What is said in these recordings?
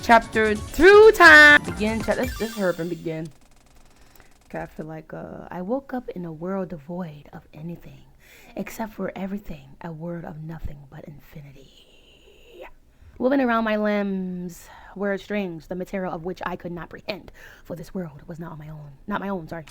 chapter 2 time. Begin. Let's hurry up and begin. Okay, I feel like I woke up in a world devoid of anything, except for everything, a world of nothing but infinity. Woven around my limbs were strings, the material of which I could not apprehend, for this world was not my own, sorry.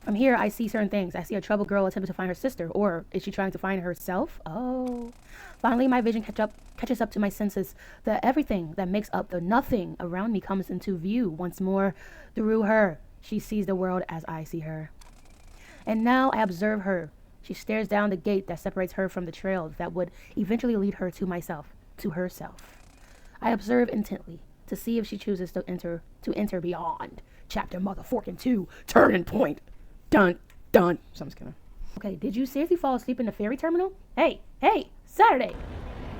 From here, I see certain things. I see a troubled girl attempting to find her sister, or is she trying to find herself? Oh. Finally, my vision catches up to my senses. The everything that makes up the nothing around me comes into view once more through her. She sees the world as I see her. And now I observe her. She stares down the gate that separates her from the trail that would eventually lead her to herself. I observe intently to see if she chooses to enter beyond chapter motherfucking 2, turning point. Dun, dun. So I'm just kidding. Okay, did you seriously fall asleep in the ferry terminal? Hey, Saturday.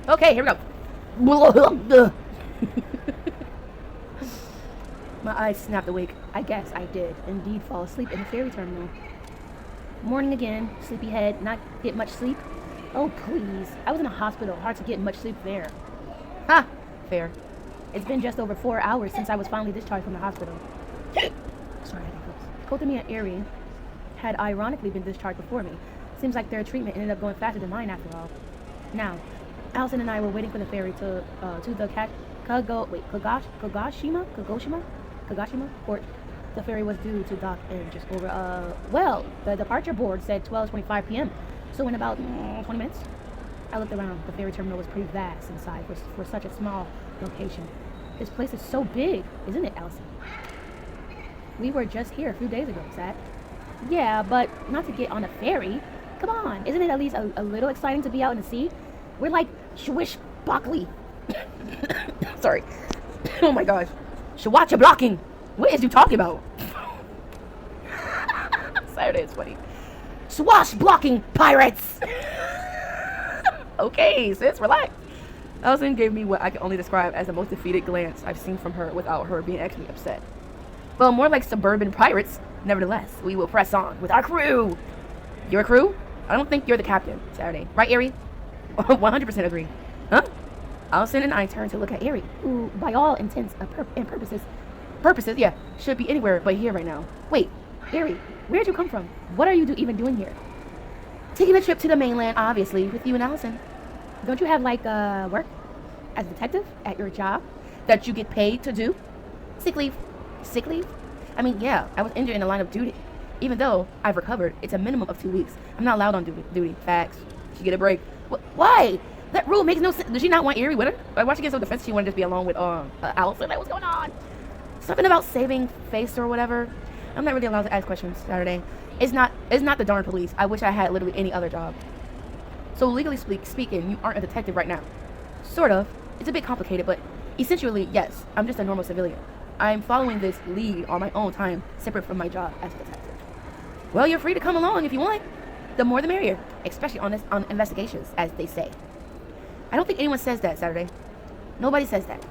Okay, here we go. My eyes snapped awake. I guess I did indeed fall asleep in the ferry terminal. Morning again, sleepyhead, not get much sleep. Oh, please. I was in a hospital, hard to get much sleep there. Ha! Fair. It's been just over 4 hours since I was finally discharged from the hospital. Sorry, I had hiccups. Kotomi and Eri had ironically been discharged before me. Seems like their treatment ended up going faster than mine after all. Now, Allison and I were waiting for the ferry to the Kagashima port. The ferry was due to dock in just over, the departure board said 12:25 p.m. So in about 20 minutes. I looked around. The ferry terminal was pretty vast inside for such a small location. This place is so big, isn't it, Allison? We were just here a few days ago, Zach. Yeah, but not to get on a ferry. Come on, isn't it at least a little exciting to be out in the sea? We're like swishbuckly. Sorry. Oh my gosh. Shawacha blocking. What is you talking about? Saturday is funny. Swash blocking pirates. Okay, sis, relax. Allison gave me what I can only describe as the most defeated glance I've seen from her without her being actually upset. Well, more like suburban pirates. Nevertheless, we will press on with our crew. Your crew? I don't think you're the captain, Saturday. Right, Eri? 100% agree. Huh? Allison and I turned to look at Eri, who, by all intents and purposes, yeah, should be anywhere but here right now. Wait, Eri, where'd you come from? What are you even doing here? Taking a trip to the mainland, obviously, with you and Allison. Don't you have, work as a detective at your job that you get paid to do? Sick leave? I mean, yeah, I was injured in the line of duty. Even though I've recovered, it's a minimum of 2 weeks. I'm not allowed on duty. Facts. She get a break. Why? That rule makes no sense. Does she not want Eri with her? Why she get so defensive? She wanted to just be alone with Allison. Like, what's going on? Something about saving face or whatever. I'm not really allowed to ask questions Saturday. It's not the darn police. I wish I had literally any other job. So legally speaking, you aren't a detective right now. Sort of. It's a bit complicated, but essentially, yes, I'm just a normal civilian. I'm following this lead on my own time, separate from my job as a detective. Well, you're free to come along if you want. The more the merrier, especially on investigations, as they say. I don't think anyone says that, Saturday. Nobody says that.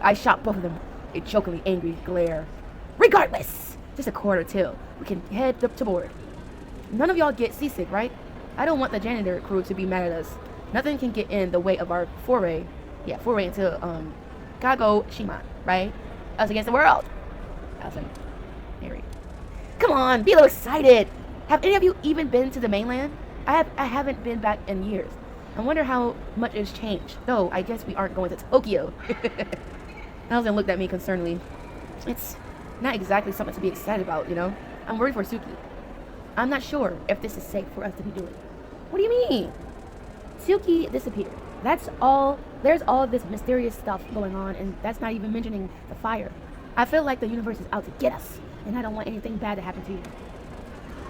I shot both of them a chokingly angry glare. Regardless, just a quarter till we can head up to board. None of y'all get seasick, right? I don't want the janitor crew to be mad at us. Nothing can get in the way of our foray into Kagoshima, right? Us against the world. Allison, Mary. Come on, be a little excited. Have any of you even been to the mainland? I haven't been back in years. I wonder how much has changed. Though I guess we aren't going to Tokyo. Allison looked at me concernedly. It's not exactly something to be excited about, you know? I'm worried for Suki. I'm not sure if this is safe for us to be doing. What do you mean? Suki disappeared. That's all. There's all this mysterious stuff going on, and that's not even mentioning the fire. I feel like the universe is out to get us, and I don't want anything bad to happen to you.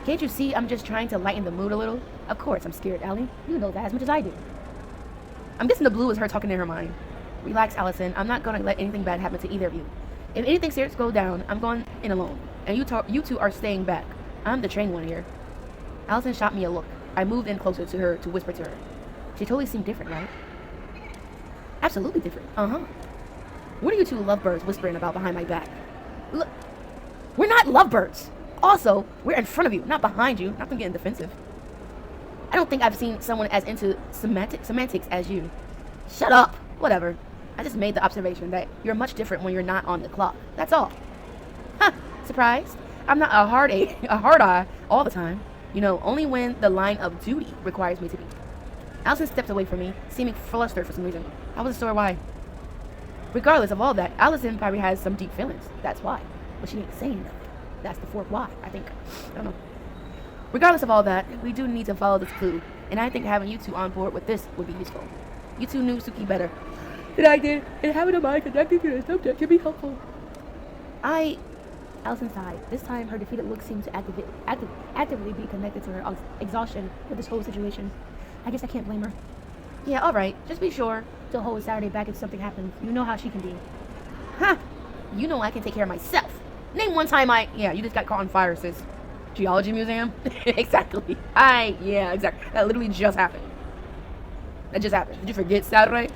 Can't you see I'm just trying to lighten the mood a little? Of course I'm scared, Allie. You know that as much as I do. I'm guessing the blue is her talking in her mind. Relax, Allison. I'm not going to let anything bad happen to either of you. If anything serious goes down, I'm going in alone, and you two are staying back. I'm the trained one here. Allison shot me a look. I moved in closer to her to whisper to her. She totally seemed different, right? Absolutely different. Uh-huh. What are you two lovebirds whispering about behind my back? Look, we're not lovebirds. Also, we're in front of you, not behind you. Not from getting defensive. I don't think I've seen someone as into semantics as you. Shut up. Whatever. I just made the observation that you're much different when you're not on the clock. That's all. Huh, surprised? I'm not a hard eye all the time. You know, only when the line of duty requires me to be. Allison stepped away from me, seeming flustered for some reason. I wasn't sure why. Regardless of all that, Allison probably has some deep feelings. That's why. But she ain't saying nothing. That's the fourth why, I think. I don't know. Regardless of all that, we do need to follow this clue. And I think having you two on board with this would be useful. You two knew Suki better than I did, and having a mind connected to the subject can be helpful. Allison sighed. This time, her defeated look seemed to actively be connected to her exhaustion with this whole situation. I guess I can't blame her. Yeah, alright. Just be sure to hold Saturday back if something happens. You know how she can be. Huh. You know I can take care of myself. Name one time Yeah, you just got caught on fire, sis. Geology museum? Exactly. Yeah, exactly. That literally just happened. That just happened. Did you forget Saturday?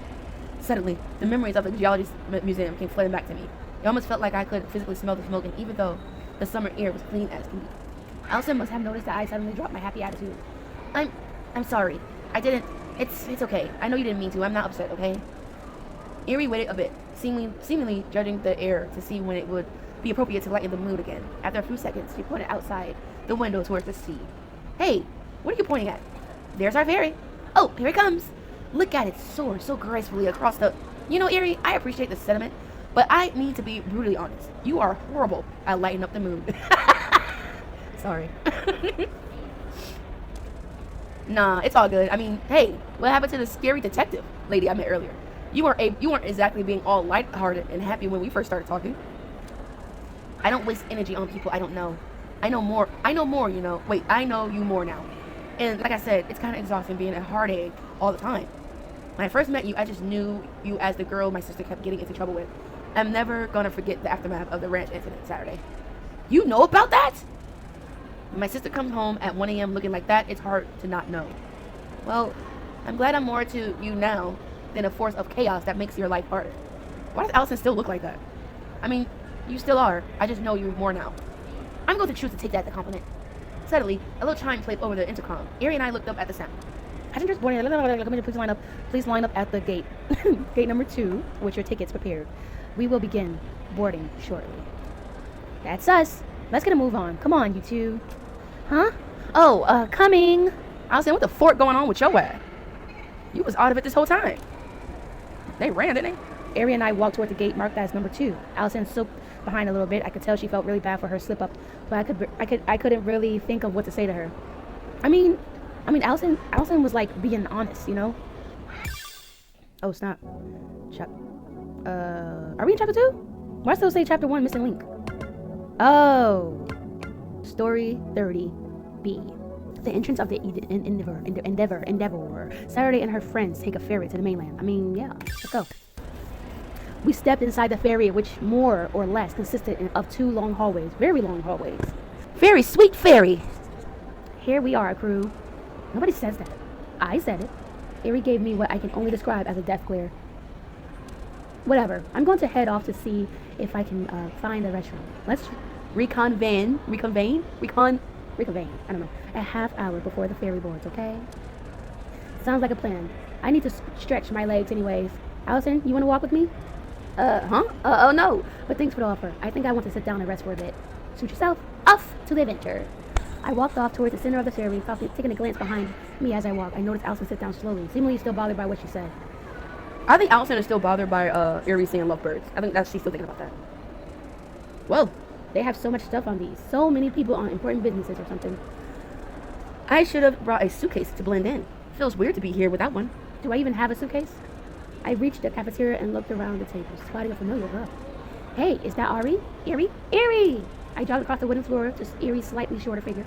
Suddenly, the memories of the geology museum came flooding back to me. It almost felt like I could physically smell the smoke, and even though the summer air was clean as can be. Allison must have noticed that I suddenly dropped my happy attitude. I'm sorry. I didn't. It's okay. I know you didn't mean to. I'm not upset, okay? Erie waited a bit, seemingly judging the air to see when it would be appropriate to lighten the mood again. After a few seconds, she pointed outside the window towards the sea. Hey, what are you pointing at? There's our ferry. Oh, here it comes. Look at it soar so gracefully across the... You know, Erie, I appreciate the sentiment, but I need to be brutally honest. You are horrible at lighting up the mood. Sorry. Nah, it's all good. I mean, hey, what happened to the scary detective lady I met earlier? You weren't exactly being all lighthearted and happy when we first started talking. I don't waste energy on people I don't know. I know more, you know. Wait, I know you more now. And like I said, it's kind of exhausting being a heartache all the time. When I first met you, I just knew you as the girl my sister kept getting into trouble with. I'm never gonna forget the aftermath of the ranch incident Saturday. You know about that? When my sister comes home at 1 a.m. looking like that, it's hard to not know. Well, I'm glad I'm more to you now than a force of chaos that makes your life harder. Why does Allison still look like that? I mean, you still are. I just know you more now. I'm going to choose to take that as a compliment. Suddenly, a little chime played over the intercom. Erie and I looked up at the sound. Passengers boarding, please line up at the gate. Gate number 2, with your tickets prepared. We will begin boarding shortly. That's us. Let's get a move on. Come on, you two. Huh? Oh, coming. I was saying, what the fork going on with your ass? You was out of it this whole time. They ran, didn't they? Erie and I walked toward the gate marked as number 2. Allison soaked behind a little bit. I could tell she felt really bad for her slip up, but I couldn't really think of what to say to her. I mean, Allison was like being honest, you know. Oh snap! Are we in chapter 2? Why still say chapter 1 missing link? Oh, story 30B. The entrance of the Endeavor. Saturday and her friends take a ferry to the mainland. I mean, yeah, let's go. We stepped inside the ferry, which more or less consisted of 2 long hallways, very long hallways. Very sweet ferry. Here we are, crew. Nobody says that. I said it. Erie gave me what I can only describe as a death glare. Whatever. I'm going to head off to see if I can find the restroom. Let's reconvene. I don't know. A half hour before the ferry boards, okay? Sounds like a plan. I need to stretch my legs anyways. Allison, you want to walk with me? Oh no. But thanks for the offer. I think I want to sit down and rest for a bit. Suit yourself. Off to the adventure. I walked off towards the center of the ferry, taking a glance behind me as I walked. I noticed Allison sit down slowly, seemingly still bothered by what she said. I think Allison is still bothered by Erie saying lovebirds. I think she's still thinking about that. Well, they have so much stuff on these. So many people on important businesses or something. I should have brought a suitcase to blend in. Feels weird to be here without one. Do I even have a suitcase? I reached the cafeteria and looked around the tables, spotting a familiar girl. Hey, is that Ari? Erie! I jogged across the wooden floor to Erie's slightly shorter figure.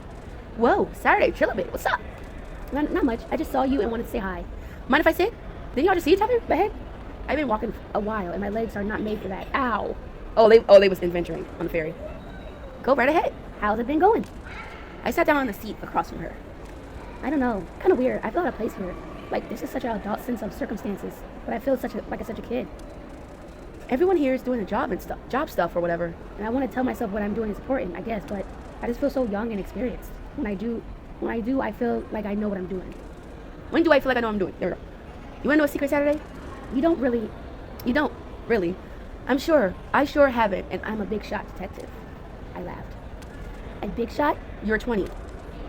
Whoa, Saturday, chill a bit. What's up? Not much. I just saw you and wanted to say hi. Mind if I sit? Didn't y'all just see each other? The heck? I've been walking a while and my legs are not made for that. Ow. Oh, they was adventuring on the ferry. Go right ahead. How's it been going? I sat down on the seat across from her. I don't know. Kind of weird. I feel out of place here. Like, this is such an adult sense of circumstances, but I feel such a kid. Everyone here is doing a job stuff or whatever, and I want to tell myself what I'm doing is important, I guess, but I just feel so young and experienced. When I do, I feel like I know what I'm doing. When do I feel like I know what I'm doing? There we go. You want to know a secret, Saturday? We don't really You don't, really. I sure haven't, and I'm a big shot detective. I laughed. A big shot? You're 20.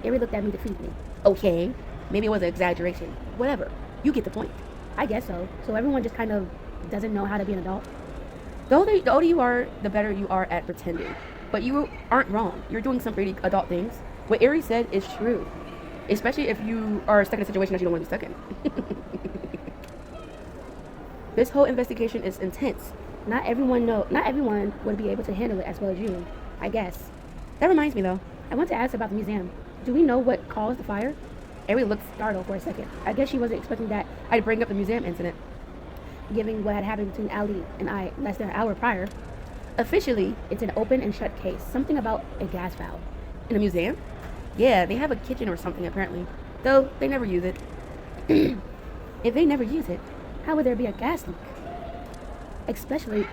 Ari looked at me defeatedly. Okay, maybe it was an exaggeration. Whatever. You get the point. I guess so. So everyone just kind of doesn't know how to be an adult. The older you are, the better you are at pretending. But you aren't wrong. You're doing some pretty adult things. What Ari said is true. Especially if you are stuck in a situation that you don't want to be stuck in. This whole investigation is intense. Not everyone would be able to handle it as well as you, I guess. That reminds me though. I want to ask about the museum. Do we know what caused the fire? Ari looked startled for a second. I guess she wasn't expecting that I'd bring up the museum incident, given what had happened between Ali and I less than an hour prior. Officially, it's an open and shut case. Something about a gas valve. In a museum? Yeah, they have a kitchen or something apparently. Though, they never use it. If they never use it, how would there be a gas leak? Especially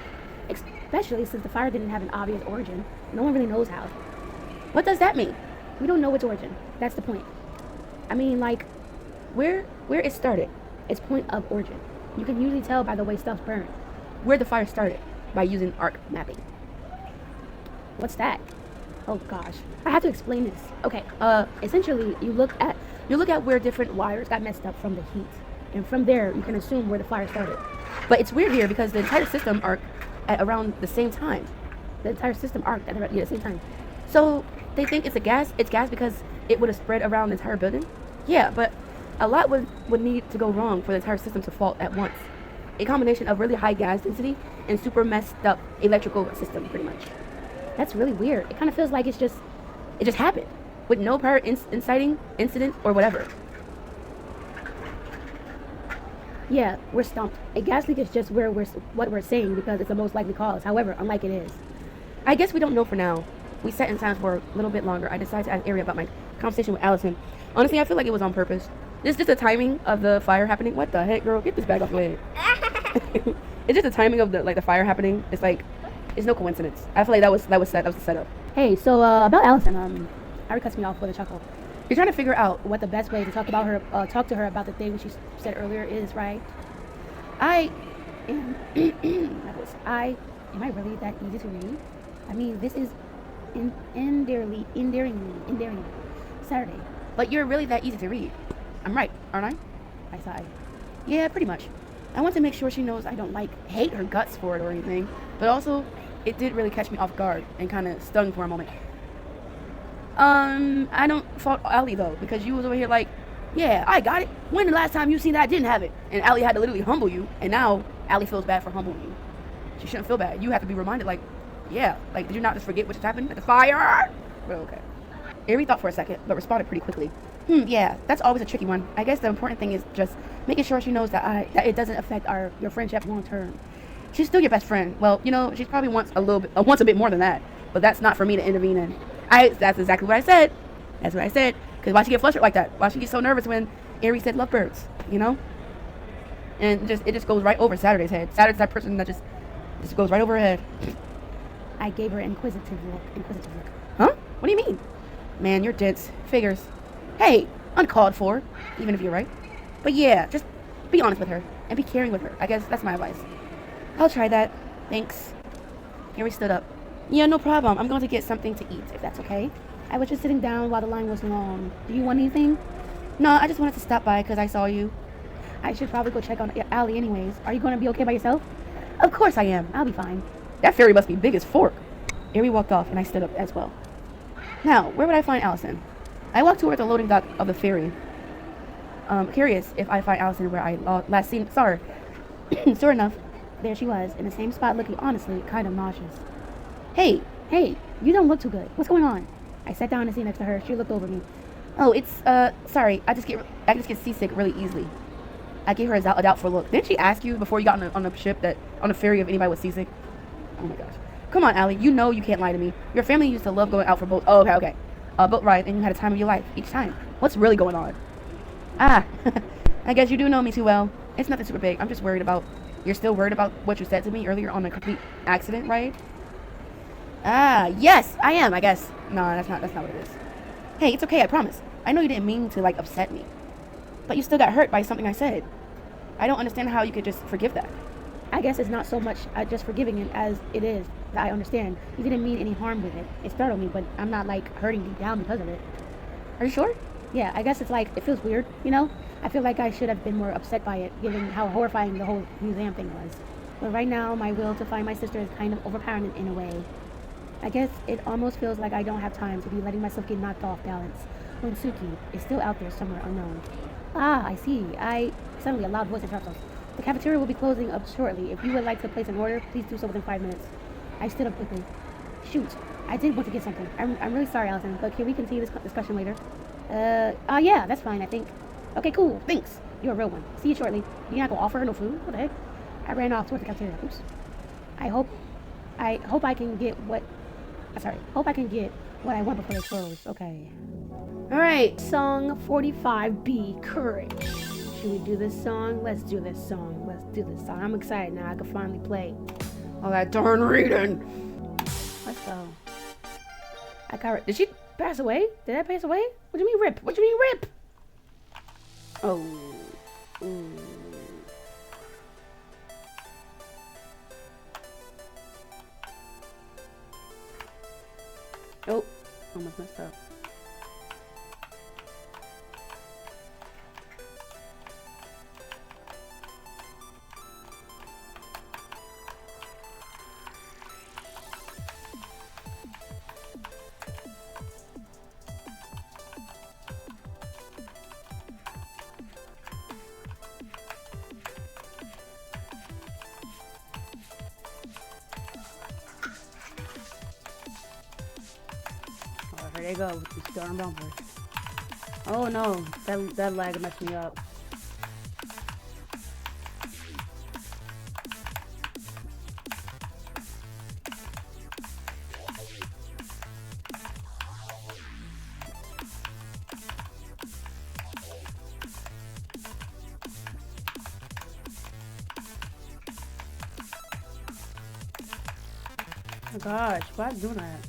since the fire didn't have an obvious origin. No one really knows how. What does that mean? We don't know its origin. That's the point. I mean, like, where it started. Its point of origin. You can usually tell by the way stuff's burned. Where the fire started. By using arc mapping. What's that? Oh gosh. I have to explain this. Okay, essentially you look at where different wires got messed up from the heat. And from there you can assume where the fire started. But it's weird here because the entire system arced at around the same time. The entire system arced at the same time. So they think it's gas because it would have spread around the entire building? Yeah, but a lot would need to go wrong for the entire system to fault at once. A combination of really high gas density and super messed up electrical system, pretty much. That's really weird. It kind of feels like it just happened with no prior inciting incident or whatever. Yeah, we're stumped. A gas leak is just what we're saying because it's the most likely cause. However, unlike it is. I guess we don't know for now. We sat in silence for a little bit longer. I decided to ask Ari about my conversation with Allison. Honestly, I feel like it was on purpose. This is just the timing of the fire happening. What the heck, girl? Get this bag off your head. It's just the timing of the fire happening. It's like, it's no coincidence. I feel like that was the setup. Hey, so about Allison, Ari cuts me off with a chuckle. You're trying to figure out what the best way to talk to her about the thing she said earlier is, right? Am I really that easy to read? I mean, this is endearingly Saturday. But you're really that easy to read. I'm right, aren't I? I sighed. Yeah, pretty much. I want to make sure she knows I don't hate her guts for it or anything. But also, it did really catch me off guard and kind of stung for a moment. I don't fault Ali though, because you was over here like, yeah, I got it. When the last time you seen that I didn't have it? And Ali had to literally humble you, and now Ali feels bad for humbling you. She shouldn't feel bad. You have to be reminded, like, yeah, like, did you not just forget what just happened at the fire? But okay. Ari thought for a second, but responded pretty quickly. Yeah, that's always a tricky one. I guess the important thing is just making sure she knows that it doesn't affect your friendship long term. She's still your best friend. Well, she probably wants a bit more than that, but that's not for me to intervene in. That's exactly what I said. That's what I said. Because why she get flustered like that? Why she get so nervous when Ari said lovebirds? And it just goes right over Saturday's head. Saturday's that person that just goes right over her head. I gave her an inquisitive look. Huh? What do you mean? Man, you're dense. Figures. Hey, uncalled for, even if you're right. But yeah, just be honest with her and be caring with her. I guess that's my advice. I'll try that. Thanks. Ari stood up. Yeah, no problem. I'm going to get something to eat, if that's okay. I was just sitting down while the line was long. Do you want anything? No, I just wanted to stop by because I saw you. I should probably go check on Ali anyways. Are you going to be okay by yourself? Of course I am. I'll be fine. That ferry must be big as fork. Ari walked off and I stood up as well. Now, where would I find Allison? I walked toward the loading dock of the ferry. Curious if I find Allison where I last seen. Sorry. Sure enough, there she was in the same spot, looking honestly kind of nauseous. Hey, you don't look too good. What's going on? I sat down and sat next to her. She looked over me. Oh, it's sorry. I just get seasick really easily. I gave her a doubtful look. Didn't she ask you before you got on the ship on the ferry if anybody was seasick? Oh my gosh. Come on, Allie. You know you can't lie to me. Your family used to love going out for boat. Oh, okay. Boat ride, and you had a time of your life each time. What's really going on? Ah, I guess you do know me too well. It's nothing super big. I'm just worried about. You're still worried about what you said to me earlier on a complete accident, right? Ah, yes, I am. I guess. No, that's not what it is. Hey, it's okay. I promise. I know you didn't mean to upset me, but you still got hurt by something I said. I don't understand how you could just forgive that. I guess it's not so much just forgiving it as it is that I understand. He didn't mean any harm with it. It startled me, but I'm not like hurting deep down because of it. Are you sure? Yeah, I guess it's like, it feels weird, you know? I feel like I should have been more upset by it, given how horrifying the whole museum thing was. But right now, my will to find my sister is kind of overpowering in a way. I guess it almost feels like I don't have time to be letting myself get knocked off balance when Suki is still out there somewhere unknown. Ah, I see. Suddenly a loud voice interrupts us. The cafeteria will be closing up shortly. If you would like to place an order, please do so within 5 minutes. I stood up quickly. Shoot, I did want to get something. I'm really sorry, Allison, but can we continue this discussion later? Yeah, that's fine, I think. Okay, cool, thanks. You're a real one. See you shortly. You're not gonna offer her no food? What the heck? I ran off towards the cafeteria. Oops. Hope I can get what I want before they close. Okay. Alright, song 45B, Courage. Should we do this song? Let's do this song. I'm excited now. I can finally play all that darn reading. Let's go. I got it. Did she pass away? Did I pass away? What do you mean rip? What do you mean rip? Oh. Ooh. Oh, almost messed up. Here they go with these darn bumpers. Oh no, that lag messed me up. Oh gosh, why is it doing that?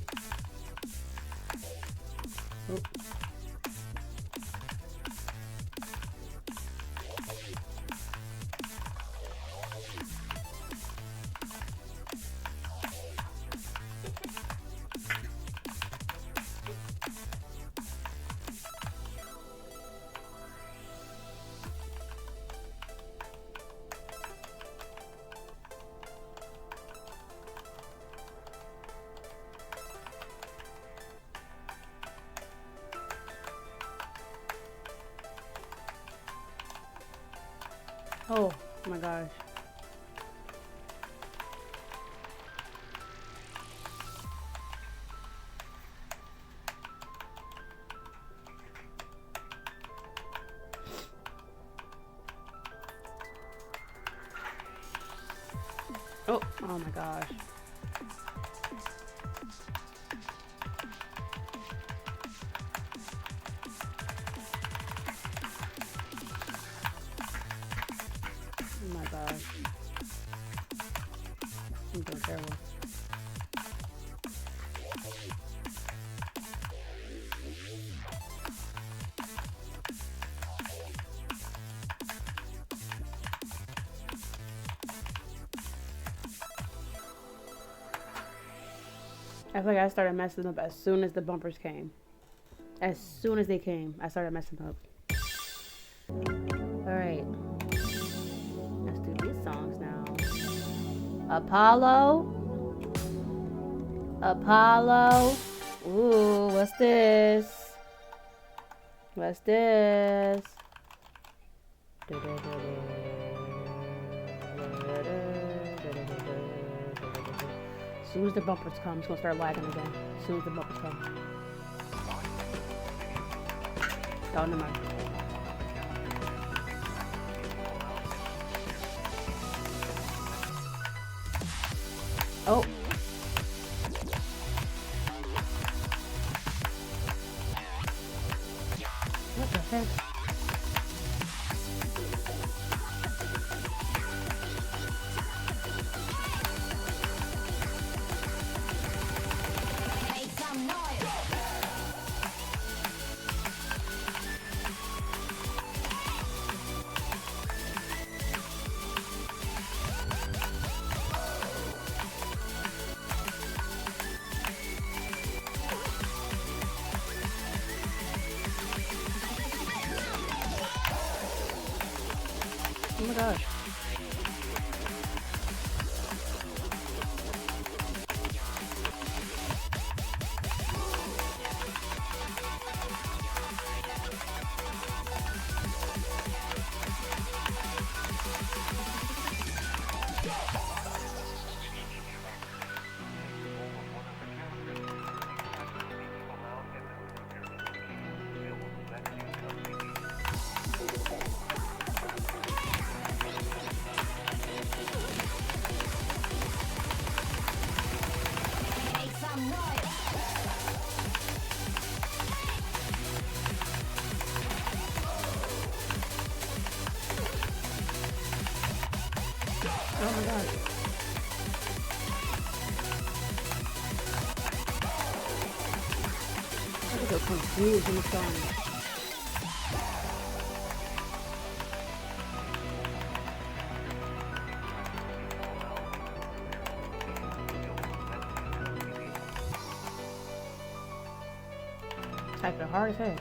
Oh. Oh my gosh. Oh my gosh. Oh my gosh. I'm doing terrible. I feel like I started messing up as soon as the bumpers came. As soon as they came, I started messing up. Alright. Let's do these songs now. Apollo. Ooh, what's this? What's this? As soon as the bumpers come, it's gonna start lagging again. As soon as the bumpers come. Oh, never mind. Oh. What the heck? so confused in the song. Type it hard as hell.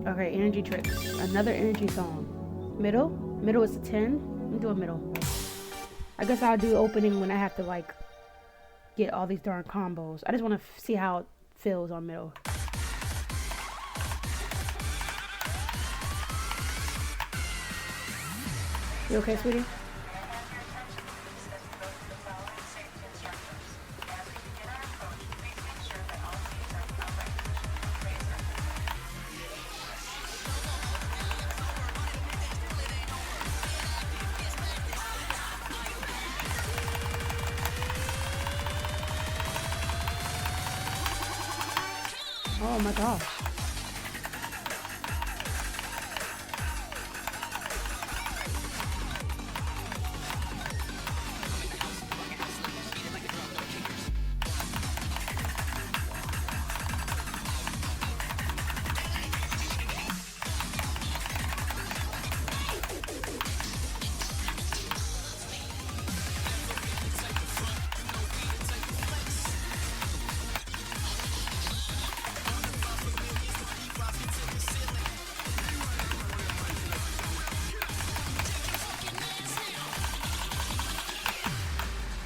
Okay, energy trick. Another energy song. Middle? Middle is a 10. Let me do a middle. I guess I'll do opening when I have to like get all these darn combos. I just want to see how it feels on middle. You okay, sweetie? Oh my gosh.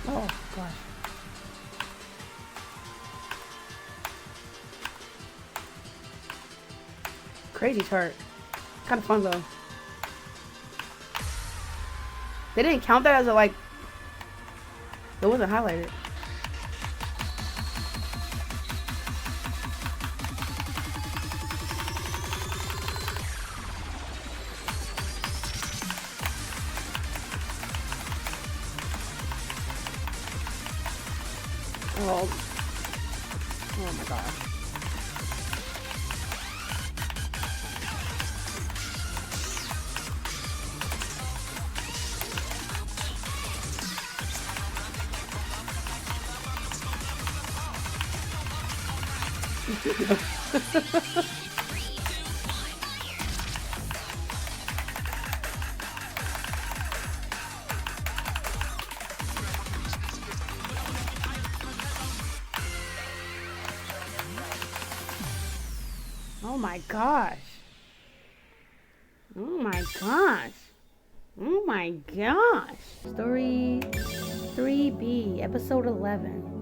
Oh gosh. Crazy chart. Kind of fun though. They didn't count that as a like. It wasn't highlighted. Oh my gosh. Oh my gosh. Oh my gosh. Oh my gosh. Story 3B, episode 11.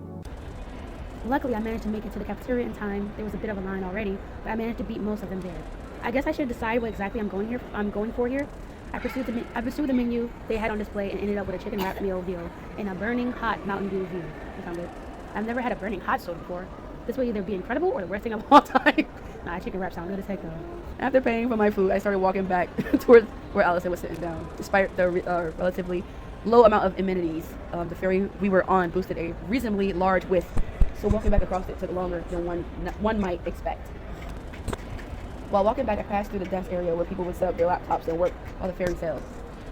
Luckily, I managed to make it to the cafeteria in time. There was a bit of a line already, but I managed to beat most of them there. I guess I should decide what exactly I'm going for here. I pursued the menu they had on display and ended up with a chicken wrap meal deal and a burning hot Mountain Dew view. I found it. I've never had a burning hot soda before. This would either be incredible or the worst thing of all time. Nah, chicken wrap sound good as heck though. After paying for my food, I started walking back towards where Allison was sitting down. Despite the relatively low amount of amenities, the ferry we were on boosted a reasonably large width, so walking back across it took longer than one might expect. While walking back, I passed through the desk area where people would set up their laptops and work while the ferry sailed.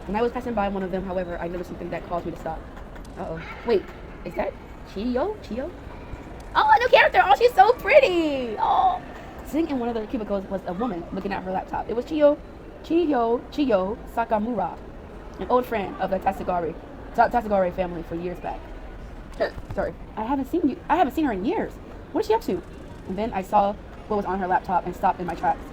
When I was passing by one of them, however, I noticed something that caused me to stop. Uh-oh. Wait, is that Chiyo? Oh, a new character! Oh, she's so pretty! Oh! Sitting in one of the cubicles was a woman looking at her laptop. It was Chiyo Sakamura, an old friend of the Tasagare family for years back. Sorry. I haven't seen her in years. What is she up to? And then I saw what was on her laptop and stopped in my tracks.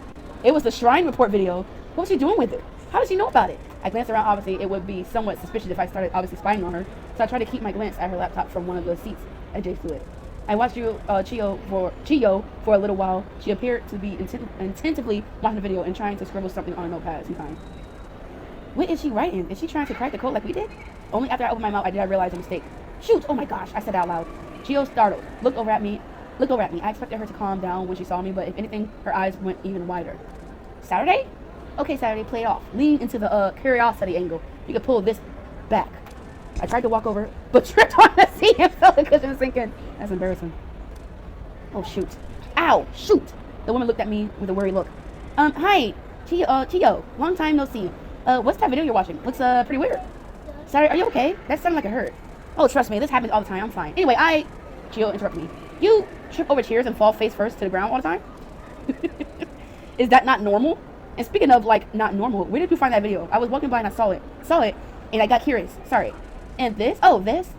It was the Shrine Report video. What was she doing with it? How did she know about it? I glanced around. Obviously, it would be somewhat suspicious if I started obviously spying on her, so I tried to keep my glance at her laptop from one of the seats adjacent to it. I watched Chiyo for a little while. She appeared to be intensively watching the video and trying to scribble something on a notepad sometime. What is she writing? Is she trying to crack the code like we did? Only after I opened my mouth did I realize a mistake. Shoot! Oh my gosh! I said out loud. Chiyo startled. Looked over at me. I expected her to calm down when she saw me, but if anything, her eyes went even wider. Saturday? Okay, Saturday, play it off. Lean into the curiosity angle. You could pull this back. I tried to walk over, but tripped on the seat and felt the cushion sinking. That's embarrassing. Oh, shoot. Ow! Shoot! The woman looked at me with a worried look. Hi, Chio. Long time no see. What's that video you're watching? Looks, pretty weird. Sorry, are you okay? That sounded like it hurt. Oh, trust me, this happens all the time. I'm fine. Anyway, Chio, interrupt me. You trip over chairs and fall face first to the ground all the time? Is that not normal? And speaking of, like, not normal, where did you find that video? I was walking by and I saw it, and I got curious. Sorry. And this? Oh, this?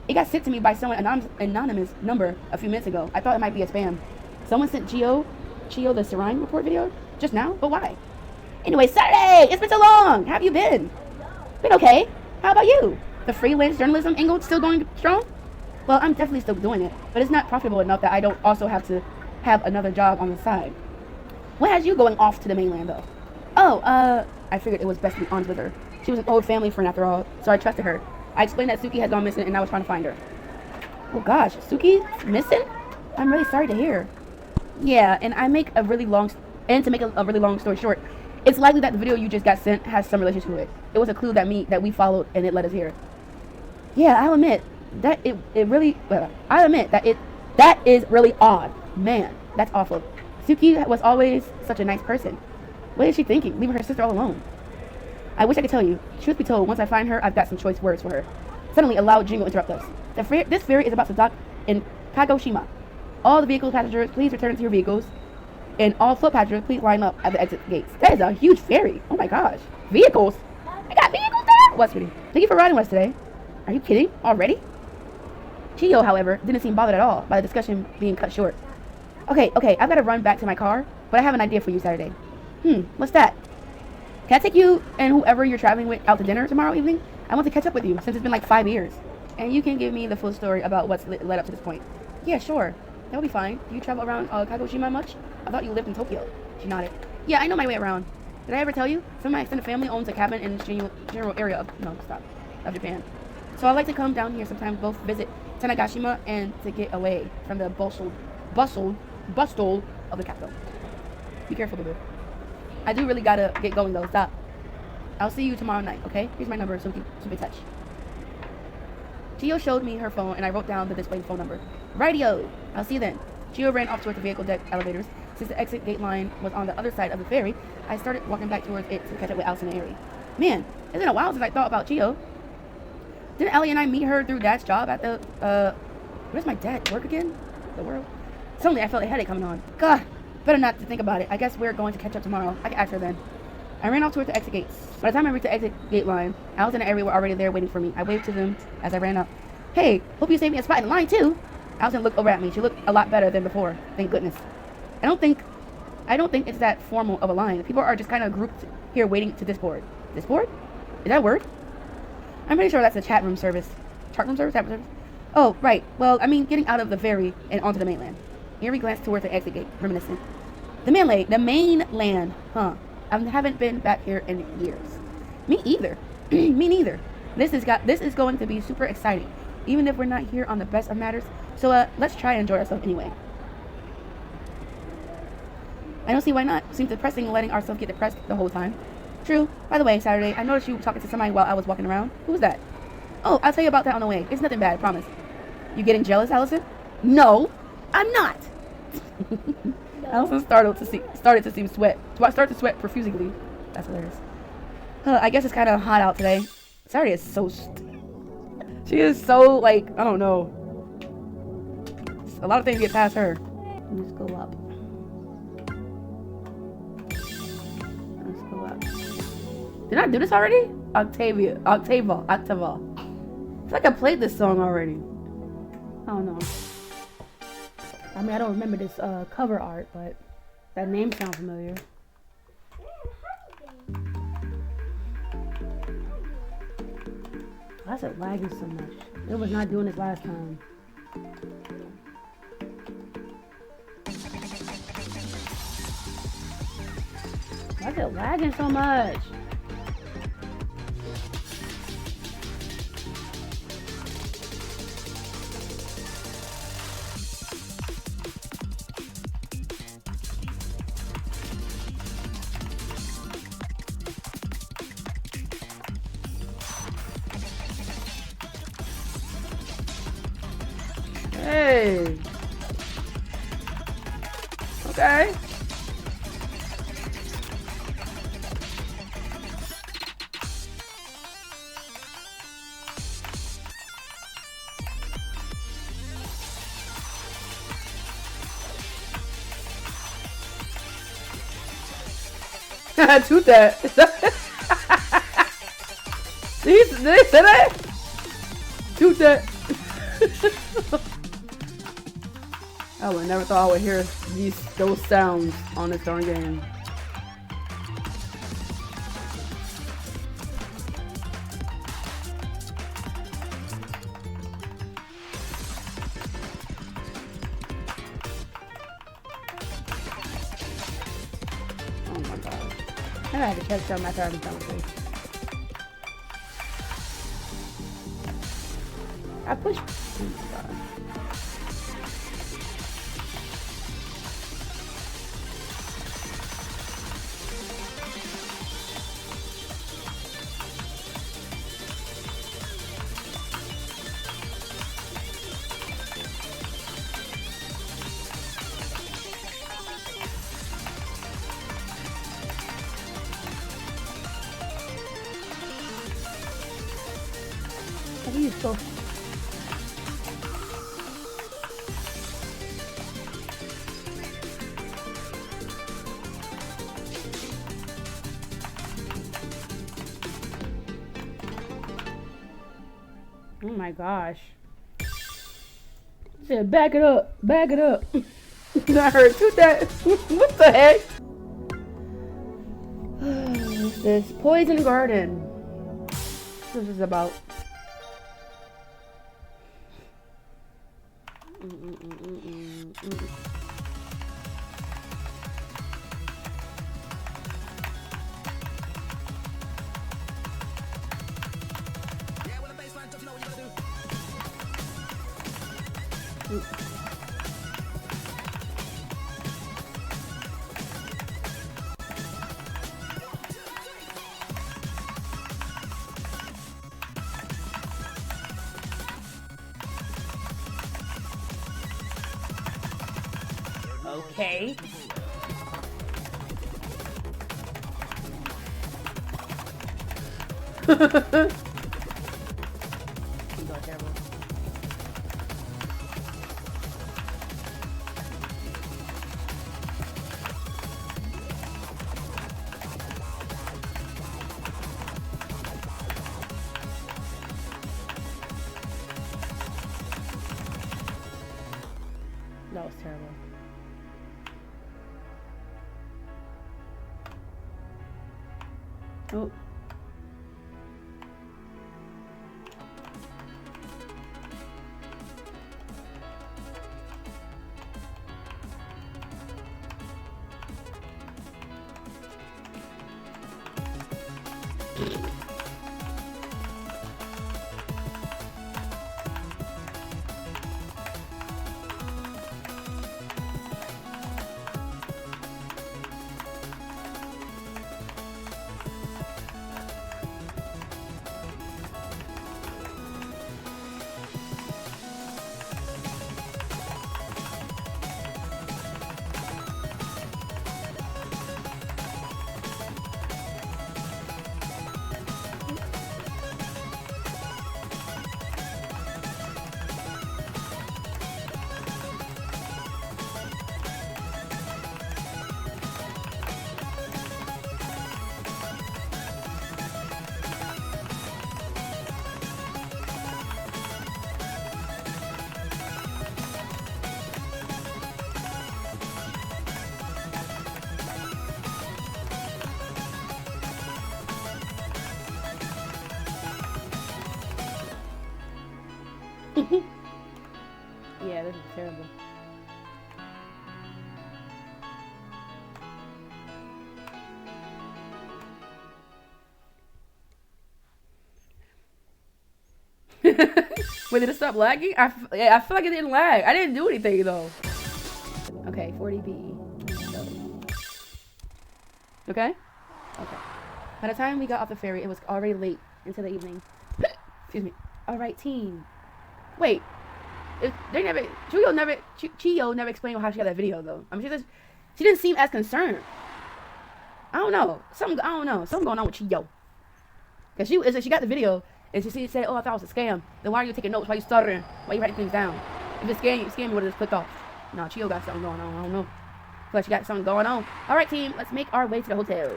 It got sent to me by someone anonymous number a few minutes ago. I thought it might be a spam. Someone sent Chio the Serine report video just now, but why? Anyway, Saturday! It's been so long! How have you been? Been okay. How about you? The freelance journalism angle still going strong? Well, I'm definitely still doing it, but it's not profitable enough that I don't also have to have another job on the side. What has you going off to the mainland, though? Oh, I figured it was best to be honest with her. She was an old family friend after all, so I trusted her. I explained that Suki had gone missing and I was trying to find her. Oh gosh, Suki's missing? I'm really sorry to hear. Yeah, and to make a really long story short, it's likely that the video you just got sent has some relation to it. It was a clue that we followed and it led us here. Yeah, I'll admit that that is really odd. Man, that's awful. Suki was always such a nice person. What is she thinking, leaving her sister all alone? I wish I could tell you. Truth be told, once I find her, I've got some choice words for her. Suddenly, a loud jingle interrupts us. This ferry is about to dock in Kagoshima. All the vehicle passengers, please return to your vehicles. And all foot passengers, please line up at the exit gates. That is a huge ferry. Oh my gosh. Vehicles? I got vehicles there? What, sweetie? Thank you for riding with us today. Are you kidding? Already? Chio, however, didn't seem bothered at all by the discussion being cut short. Okay, I've got to run back to my car, but I have an idea for you Saturday. What's that? Can I take you and whoever you're traveling with out to dinner tomorrow evening? I want to catch up with you since it's been like 5 years. And you can give me the full story about what's led up to this point. Yeah, sure. That'll be fine. Do you travel around Kagoshima much? I thought you lived in Tokyo. She nodded. Yeah, I know my way around. Did I ever tell you? Some of my extended family owns a cabin in the general area of Japan. So I like to come down here sometimes, both visit Tanegashima and to get away from the bustle of the capital. Be careful, boo. I do really gotta get going though. Stop. I'll see you tomorrow night, okay? Here's my number, so keep in touch. Chio showed me her phone and I wrote down the displayed phone number. Radio! I'll see you then. Chio ran off towards the vehicle deck elevators. Since the exit gate line was on the other side of the ferry, I started walking back towards it to catch up with Allison and Ari. Man, it's been a while since I thought about Chio. Didn't Ellie and I meet her through Dad's job at the, where's my dad work again? The world? Suddenly I felt a headache coming on. God, better not to think about it. I guess we're going to catch up tomorrow. I can ask her then. I ran off towards the exit gates. By the time I reached the exit gate line, Allison and Ari were already there waiting for me. I waved to them as I ran up. Hey, hope you saved me a spot in line too. Allison looked over at me. She looked a lot better than before. Thank goodness. I don't think it's that formal of a line. People are just kind of grouped here waiting to disboard. Disboard? Is that a word? I'm pretty sure that's a chat room service. Chat room service? Oh, right. Well, I mean, getting out of the ferry and onto the mainland. Ari glanced towards the exit gate, reminiscent. The mainland, huh? I haven't been back here in years. Me either. Me neither. This is going to be super exciting, even if we're not here on the best of matters. So let's try and enjoy ourselves anyway. I don't see why not. Seems depressing letting ourselves get depressed the whole time. True. By the way, Saturday, I noticed you talking to somebody while I was walking around. Who was that? Oh, I'll tell you about that on the way. It's nothing bad, I promise. You getting jealous, Allison? No, I'm not. No. Allison started to sweat profusely. That's hilarious. I guess it's kind of hot out today. Saturday is so... She is so, like, I don't know. A lot of things get past her. Let's go up. Did I do this already? Octava. I feel like I played this song already. I don't know. I mean, I don't remember this cover art, but that name sounds familiar. Why is it lagging so much? It was not doing this last time. Why is it lagging so much? Hey. Okay. Toot that. Did they say that? Toot that. I would never thought I would hear those sounds on this darn game. Oh my god. I had to check some after I was done with this. I pushed. Oh my god. How do you go? Oh my gosh. I said, back it up, back it up. I heard toot that. What the heck? This Poison Garden. What is this about? Okay. That was terrible. Oh. Yeah, this is terrible. Wait, did it stop lagging? I feel like it didn't lag. I didn't do anything though. Okay, 40B. Okay? Okay. By the time we got off the ferry, it was already late into the evening. Excuse me. Alright, team. Wait. Chiyo never explained how she got that video though. I mean, she didn't seem as concerned. I don't know. Something going on with Chiyo. Cause she got the video and she said, "Oh, I thought it was a scam." Then why are you taking notes? Why are you stuttering? Why are you writing things down? If it's scam, you would have just clicked off. No, Chiyo got something going on. I don't know. But she got something going on. All right, team, let's make our way to the hotel.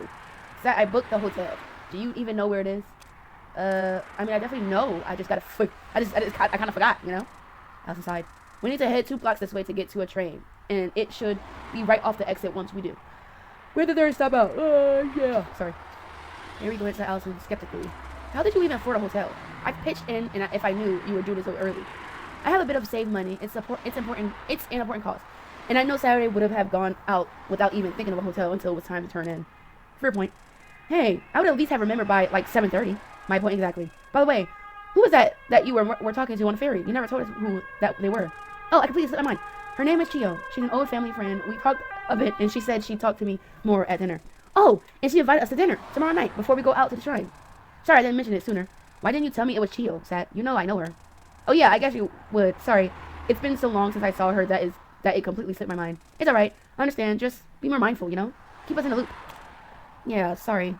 So I booked the hotel. Do you even know where it is? I mean, I definitely know. I just I kind of forgot, you know? I was inside. We need to head 2 blocks this way to get to a train. And it should be right off the exit once we do. Where did there stop out? Yeah. Sorry. Mary glanced at Allison skeptically. How did you even afford a hotel? I pitched in, and if I knew you were doing it so early. I have a bit of saved money. It's important. It's an important cause. And I know Saturday would have gone out without even thinking of a hotel until it was time to turn in. Fair point. Hey, I would at least have remembered by like 7:30. My point exactly. By the way, who was that you were talking to on the ferry? You never told us who that they were. Oh, I completely slipped my mind. Her name is Chio. She's an old family friend. We talked a bit, and she said she'd talk to me more at dinner. Oh, and she invited us to dinner tomorrow night before we go out to the shrine. Sorry, I didn't mention it sooner. Why didn't you tell me it was Chio, Sat? You know I know her. Oh yeah, I guess you would. Sorry. It's been so long since I saw her that it completely slipped my mind. It's alright. I understand. Just be more mindful, you know? Keep us in the loop. Yeah, sorry.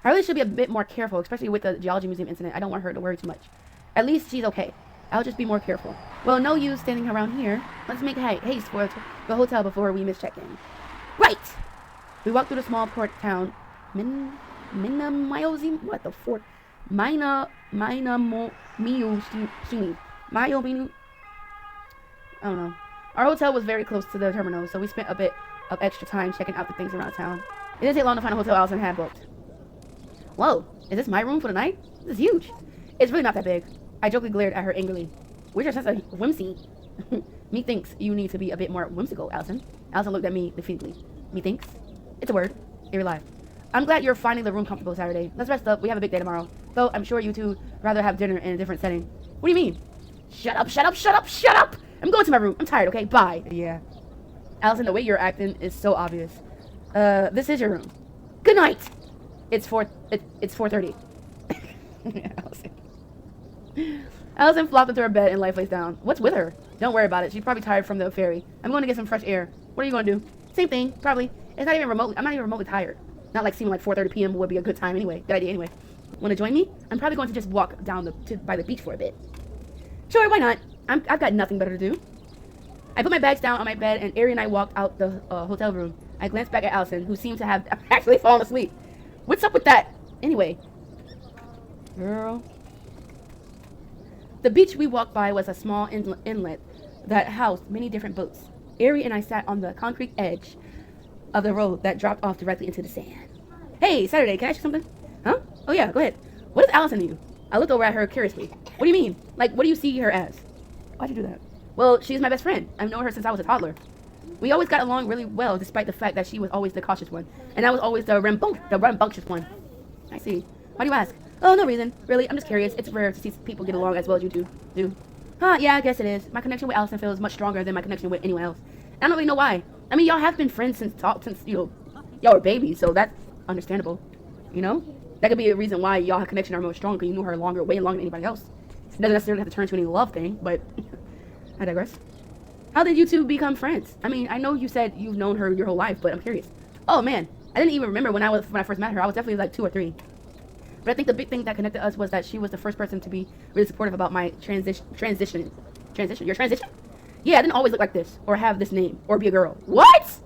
I really should be a bit more careful, especially with the geology museum incident. I don't want her to worry too much. At least she's okay. I'll just be more careful. Well, no use standing around here. Let's make haste for the hotel before we miss check-in. Right! We walked through the small port town. Minamyozi? What the fork? Mayo Minu. I don't know. Our hotel was very close to the terminal, so we spent a bit of extra time checking out the things around town. It didn't take long to find a hotel Allison had booked. Whoa, is this my room for the night? This is huge. It's really not that big. I jokingly glared at her angrily. Where's your sense of whimsy? Methinks you need to be a bit more whimsical, Allison. Allison looked at me defeatedly. Methinks? It's a word. You're alive. I'm glad you're finding the room comfortable Saturday. Let's rest up. We have a big day tomorrow. Though I'm sure you two rather have dinner in a different setting. What do you mean? Shut up, shut up, shut up, shut up! I'm going to my room. I'm tired, okay? Bye. Yeah. Allison, the way you're acting is so obvious. This is your room. Good night! It's 4:30. Allison flopped into her bed and life lays down. What's with her? Don't worry about it. She's probably tired from the ferry. I'm going to get some fresh air. What are you going to do? Same thing, probably. I'm not even remotely tired. Not like seeming like 4:30 p.m. would be a good time anyway. Good idea anyway. Want to join me? I'm probably going to just walk down by the beach for a bit. Sure, why not? I've got nothing better to do. I put my bags down on my bed and Ari and I walked out the hotel room. I glanced back at Allison, who seemed to have actually fallen asleep. What's up with that? Anyway. Girl. The beach we walked by was a small inlet that housed many different boats. Ari and I sat on the concrete edge of the road that dropped off directly into the sand. Hey, Saturday, can I ask you something? Huh? Oh yeah, go ahead. What is Allison to you? I looked over at her curiously. What do you mean? Like, what do you see her as? Why'd you do that? Well, she's my best friend. I've known her since I was a toddler. We always got along really well, despite the fact that she was always the cautious one, and I was always the rambunctious one. I see. Why do you ask? Oh, no reason. Really, I'm just curious. It's rare to see people get along as well as you do. Huh, yeah, I guess it is. My connection with Allison feels much stronger than my connection with anyone else. I don't really know why. I mean, y'all have been friends since y'all were babies, so that's understandable. You know? That could be a reason why y'all connection are more strong, because you knew her way longer than anybody else. It doesn't necessarily have to turn to any love thing, but I digress. How did you two become friends? I mean, I know you said you've known her your whole life, but I'm curious. Oh man, I didn't even remember when I first met her. I was definitely like 2 or 3. But I think the big thing that connected us was that she was the first person to be really supportive about my transition. Your transition? Yeah, I didn't always look like this, or have this name, or be a girl. What?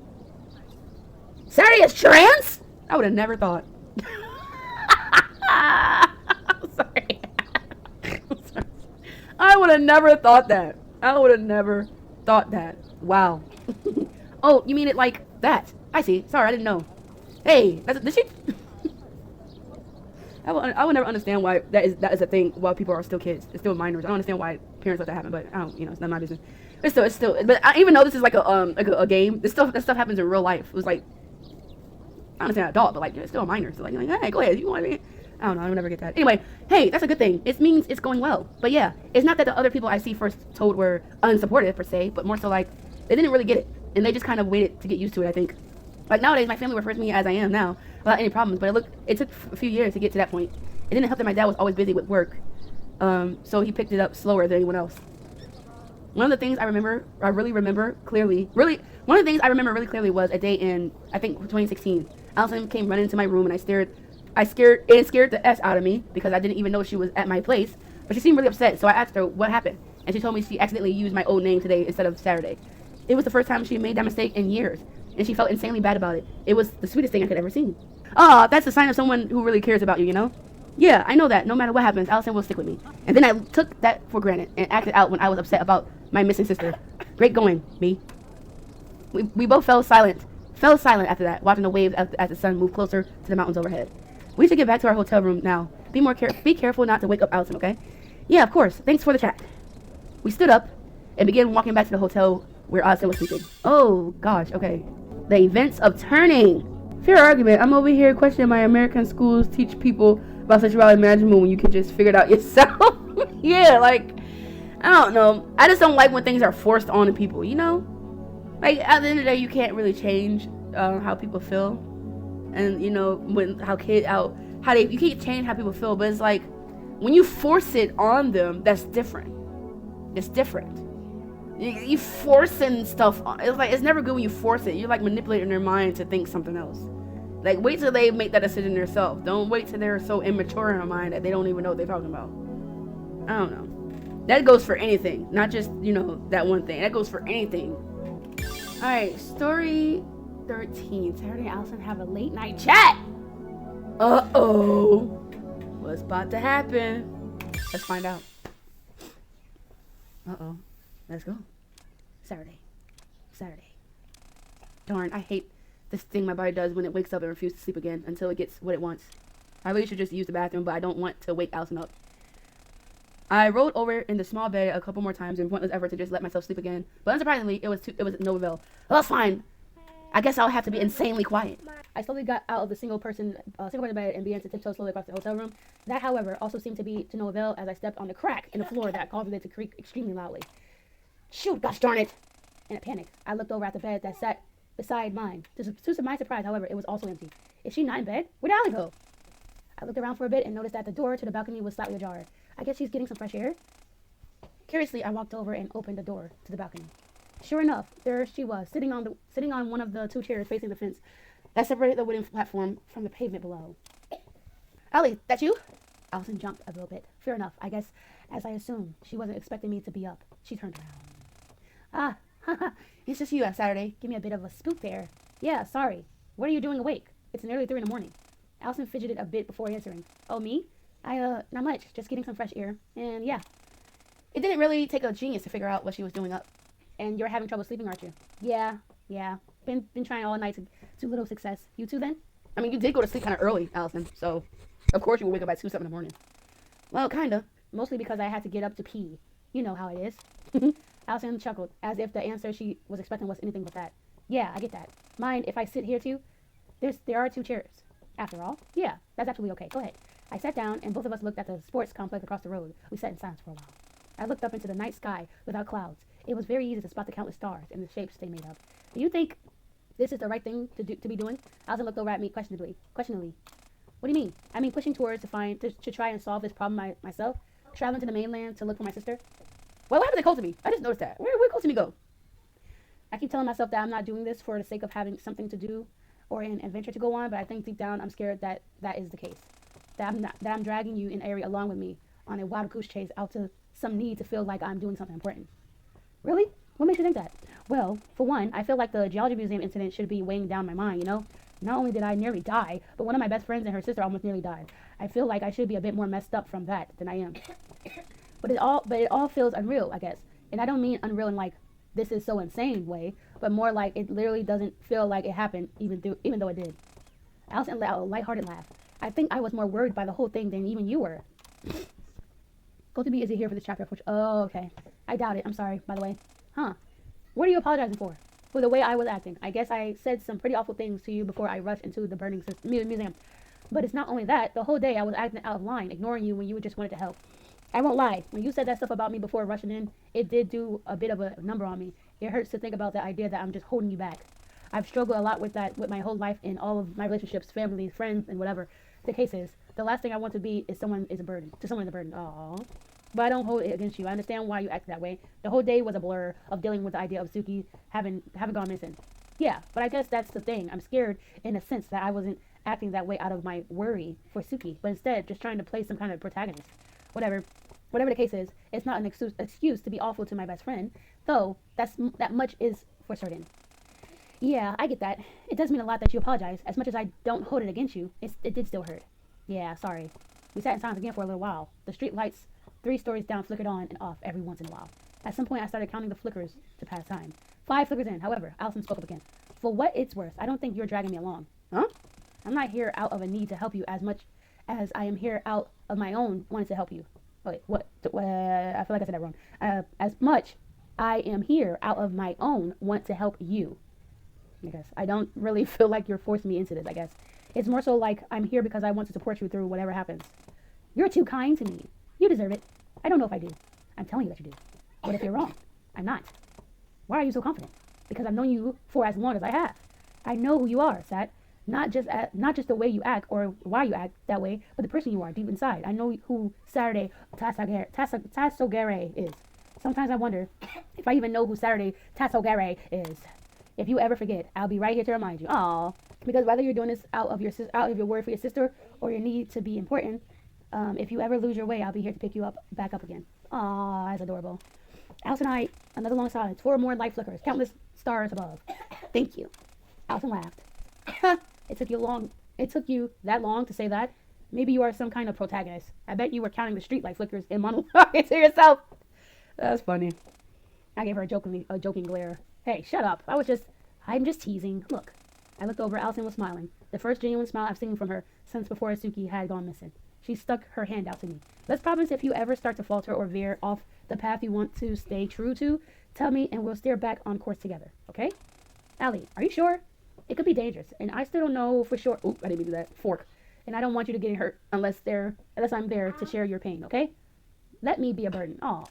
Saturday is trans? I would have never thought. I'm sorry. I would have never thought that. Wow. Oh, you mean it like that? I see. Sorry, I didn't know. Hey, did she? I will never understand why that is a thing while people are still kids. It's still minors. I don't understand why parents let that happen, but I don't, it's not my business. It's still. But even though this is like a game, this stuff happens in real life. It was like, I understand adult, but like it's still a minor. So like, hey, go ahead. You want to? I don't know. I would never get that. Anyway, hey, that's a good thing. It means it's going well. But yeah, it's not that the other people I see first told were unsupportive per se, but more so like they didn't really get it, and they just kind of waited to get used to it. I think. Like nowadays, my family refers to me as I am now without any problems. But it took a few years to get to that point. It didn't help that my dad was always busy with work, so he picked it up slower than anyone else. One of the things I really remember really clearly was a day in, I think, 2016. Allison came running into my room and it scared the S out of me because I didn't even know she was at my place. But she seemed really upset, so I asked her what happened, and she told me she accidentally used my old name today instead of Saturday. It was the first time she made that mistake in years, and she felt insanely bad about it. It was the sweetest thing I could ever see. Oh, that's a sign of someone who really cares about you, you know? Yeah, I know that. No matter what happens, Allison will stick with me. And then I took that for granted and acted out when I was upset about my missing sister. Great going, me. We both fell silent after that, watching the waves as the sun moved closer to the mountains overhead. We should get back to our hotel room now. Be careful not to wake up Allison, okay? Yeah, of course. Thanks for the chat. We stood up and began walking back to the hotel where Allison was sleeping. Oh, gosh, okay. The events of turning. Fair argument. I'm over here questioning my American schools teach people about sexuality management when you can just figure it out yourself. Yeah, like, I don't know. I just don't like when things are forced on people, you know? Like, at the end of the day, you can't really change how people feel. And, you know, you can't change how people feel, but it's like, when you force it on them, that's different. It's different. You forcing stuff on. It's like, it's never good when you force it. You're like manipulating their mind to think something else. Like, wait till they make that decision themselves. Don't wait till they're so immature in their mind that they don't even know what they're talking about. I don't know. That goes for anything. Not just, you know, that one thing. That goes for anything. Alright, story 13. Saturday and Allison have a late night chat. Uh-oh. What's about to happen? Let's find out. Uh-oh. Let's go. Saturday. Darn, I hate this thing my body does when it wakes up and refuses to sleep again until it gets what it wants. I really should just use the bathroom, but I don't want to wake Allison up. I rolled over in the small bed a couple more times in pointless effort to just let myself sleep again. But unsurprisingly, it was no avail. Well, fine. I guess I'll have to be insanely quiet. I slowly got out of the single person bed and began to tiptoe slowly across the hotel room. That, however, also seemed to be to no avail as I stepped on the crack in the floor that caused it to creak extremely loudly. Shoot, gosh darn it! In a panic, I looked over at the bed that sat beside mine. To my surprise, however, it was also empty. Is she not in bed? Where'd Allie go? I looked around for a bit and noticed that the door to the balcony was slightly ajar. I guess she's getting some fresh air. Curiously, I walked over and opened the door to the balcony. Sure enough, there she was, sitting on one of the two chairs facing the fence that separated the wooden platform from the pavement below. Allie, that you? Allison jumped a little bit. Fair enough, I guess, as I assumed, she wasn't expecting me to be up. She turned around. Ah, it's just you on Saturday. Give me a bit of a spook there. Yeah, sorry. What are you doing awake? It's nearly 3 a.m. Allison fidgeted a bit before answering. Oh, me? Not much. Just getting some fresh air. And yeah. It didn't really take a genius to figure out what she was doing up. And you're having trouble sleeping, aren't you? Yeah. Been trying all night to little success. You too, then? I mean, you did go to sleep kind of early, Allison. So, of course you will wake up at 2 something in the morning. Well, kinda. Mostly because I had to get up to pee. You know how it is. Allison chuckled, as if the answer she was expecting was anything but that. Yeah, I get that. Mind if I sit here too? There are 2 chairs. After all? Yeah, that's absolutely okay. Go ahead. I sat down, and both of us looked at the sports complex across the road. We sat in silence for a while. I looked up into the night sky without clouds. It was very easy to spot the countless stars and the shapes they made up. Do you think this is the right thing to be doing? Allison looked over at me questioningly. What do you mean? I mean, pushing towards to try and solve this problem myself. Traveling to the mainland to look for my sister. Well, what happened to Kotomi? I just noticed that. Where Kotomi go? I keep telling myself that I'm not doing this for the sake of having something to do or an adventure to go on, but I think deep down I'm scared that is the case. That I'm dragging you and Ari along with me on a wild goose chase out to some need to feel like I'm doing something important. Really? What makes you think that? Well, for one, I feel like the Geology Museum incident should be weighing down my mind, you know? Not only did I nearly die, but one of my best friends and her sister almost nearly died. I feel like I should be a bit more messed up from that than I am. But it all feels unreal, I guess. And I don't mean unreal in like this is so insane way, but more like it literally doesn't feel like it happened even though it did. Allison let out a lighthearted laugh. I think I was more worried by the whole thing than even you were. Go to be easy here for this chapter. Oh, okay. I doubt it. I'm sorry, by the way. Huh. What are you apologizing for? For the way I was acting. I guess I said some pretty awful things to you before I rushed into the burning museum. But it's not only that. The whole day I was acting out of line, ignoring you when you just wanted to help. I won't lie. When you said that stuff about me before rushing in, it did do a bit of a number on me. It hurts to think about the idea that I'm just holding you back. I've struggled a lot with that with my whole life in all of my relationships, family, friends, and whatever the case is. The last thing I want to be is someone is a burden. Aww. But I don't hold it against you. I understand why you acted that way. The whole day was a blur of dealing with the idea of Suki having gone missing. Yeah, but I guess that's the thing. I'm scared in a sense that I wasn't acting that way out of my worry for Suki, but instead just trying to play some kind of protagonist. Whatever the case is, it's not an excuse to be awful to my best friend, though that much is for certain. Yeah, I get that. It does mean a lot that you apologize. As much as I don't hold it against you, it did still hurt. Yeah, sorry. We sat in silence again for a little while. The street lights 3 stories down flickered on and off every once in a while. At some point, I started counting the flickers to pass time. 5 flickers in, however, Allison spoke up again. For what it's worth, I don't think you're dragging me along. Huh? I'm not here out of a need to help you as much as I am here out of my own wanting to help you. Wait, what? I feel like I said that wrong. As much I am here out of my own want to help you. I guess. I don't really feel like you're forcing me into this, I guess. It's more so like I'm here because I want to support you through whatever happens. You're too kind to me. You deserve it. I don't know if I do. I'm telling you that you do. What if you're wrong? I'm not. Why are you so confident? Because I've known you for as long as I have. I know who you are, Sat. Not just the way you act or why you act that way, but the person you are deep inside. I know who Saturday Tassogere is. Sometimes I wonder if I even know who Saturday Tassogere is. If you ever forget, I'll be right here to remind you. Aw, because whether you're doing this out of your worry for your sister or your need to be important, if you ever lose your way, I'll be here to pick you back up again. Aw, that's adorable. Alice and I, another long silence. 4 more light flickers, countless stars above. Thank you. Allison laughed. It took you that long to say that? Maybe you are some kind of protagonist. I bet you were counting the streetlight flickers in monologue to yourself. That's funny. I gave her a joking glare. Hey, shut up. I'm just teasing. Look. I looked over. Allison was smiling. The first genuine smile I've seen from her since before Suki had gone missing. She stuck her hand out to me. Let's promise if you ever start to falter or veer off the path you want to stay true to, tell me and we'll steer back on course together. Okay? Allie, are you sure? It could be dangerous, and I still don't know for sure. Oop, I didn't mean to do that. Fork. And I don't want you to get hurt unless I'm there to share your pain, okay? Let me be a burden. Aw.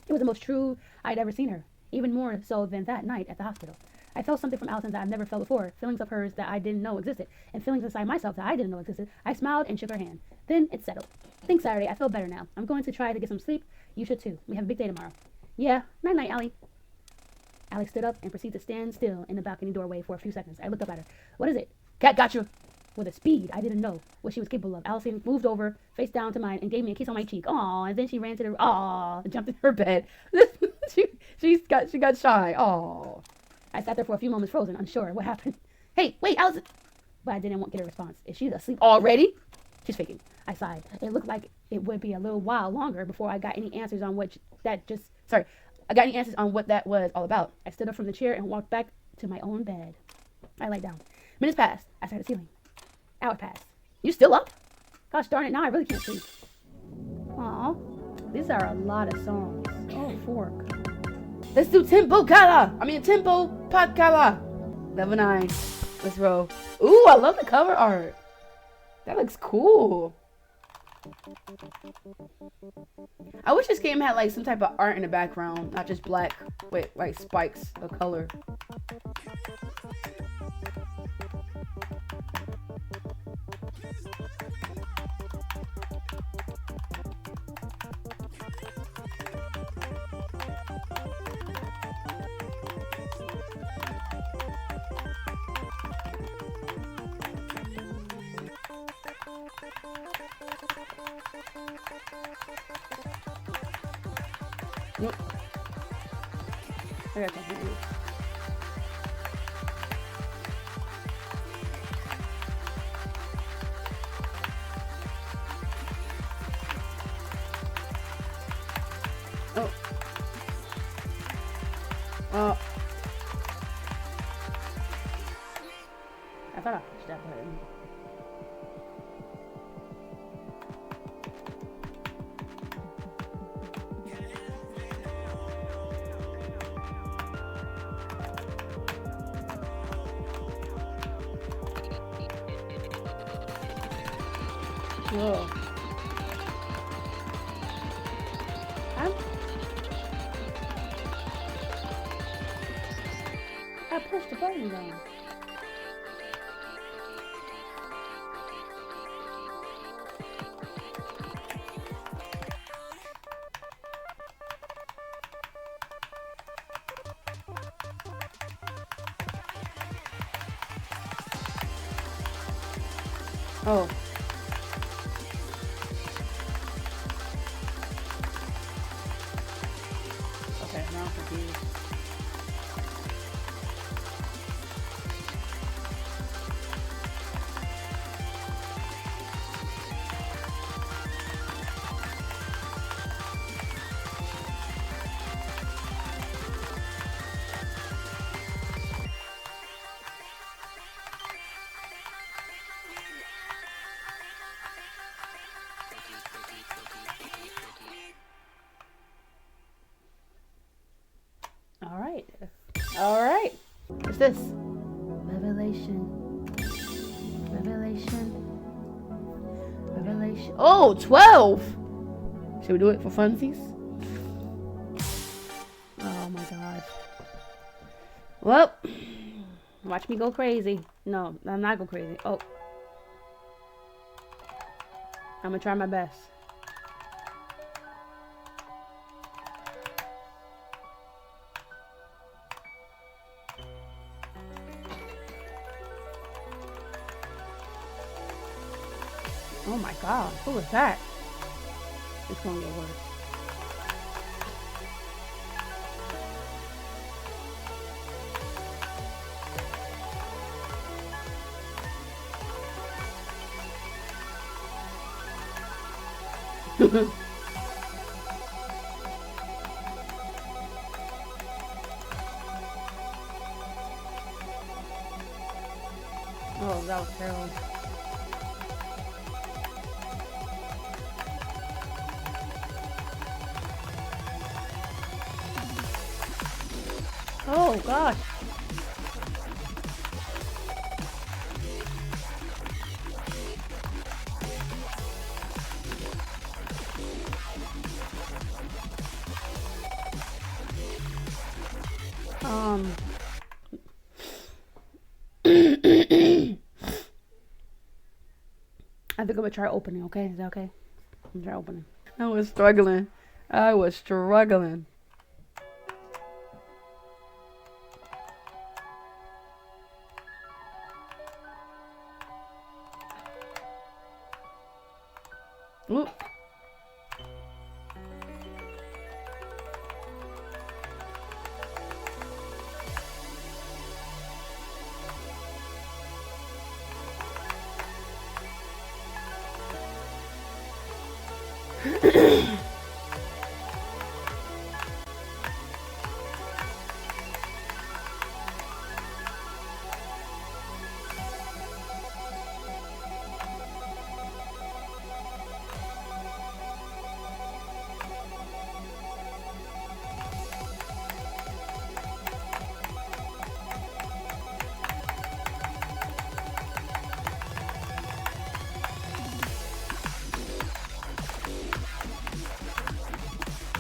It was the most true I'd ever seen her. Even more so than that night at the hospital. I felt something from Allison that I've never felt before. Feelings of hers that I didn't know existed. And feelings inside myself that I didn't know existed. I smiled and shook her hand. Then it settled. Thanks, Saturday. I feel better now. I'm going to try to get some sleep. You should too. We have a big day tomorrow. Yeah. Night-night, Allie. Allie stood up and proceeded to stand still in the balcony doorway for a few seconds. I looked up at her. What is it? Cat got you. With a speed I didn't know what she was capable of. Allison moved over, face down to mine, and gave me a kiss on my cheek. Aw, and then she ran to the and jumped in her bed. she got shy. Aw. I sat there for a few moments, frozen, unsure what happened. Hey, wait, Allison. But I didn't get a response. Is she asleep already? She's faking. I sighed. It looked like it would be a little while longer before I got any answers on what that was all about. I stood up from the chair and walked back to my own bed. I lay down. Minutes passed. I started ceiling. Hour passed. You still up? Gosh darn it, now I really can't sleep. Aw, these are a lot of songs. Oh, fork. Let's do Tempo Pakala. Level 9. Let's roll. Ooh, I love the cover art. That looks cool. I wish this game had like some type of art in the background, not just black with like spikes of color. Nope. I got confused. Oh. I thought I pushed that button. Whoa. I pushed the button down. Oh. Okay, now I'm confused. All right. What's this? Revelation. Oh, 12! Should we do it for funsies? Oh my gosh. Well, watch me go crazy. No, I'm not go crazy. Oh. I'm gonna try my best. Oh my god, who was that? It's gonna get worse. Oh, that was terrible. Oh gosh. I think I'm gonna try opening, okay? Is that okay? I'm gonna try opening. I was struggling. Oop.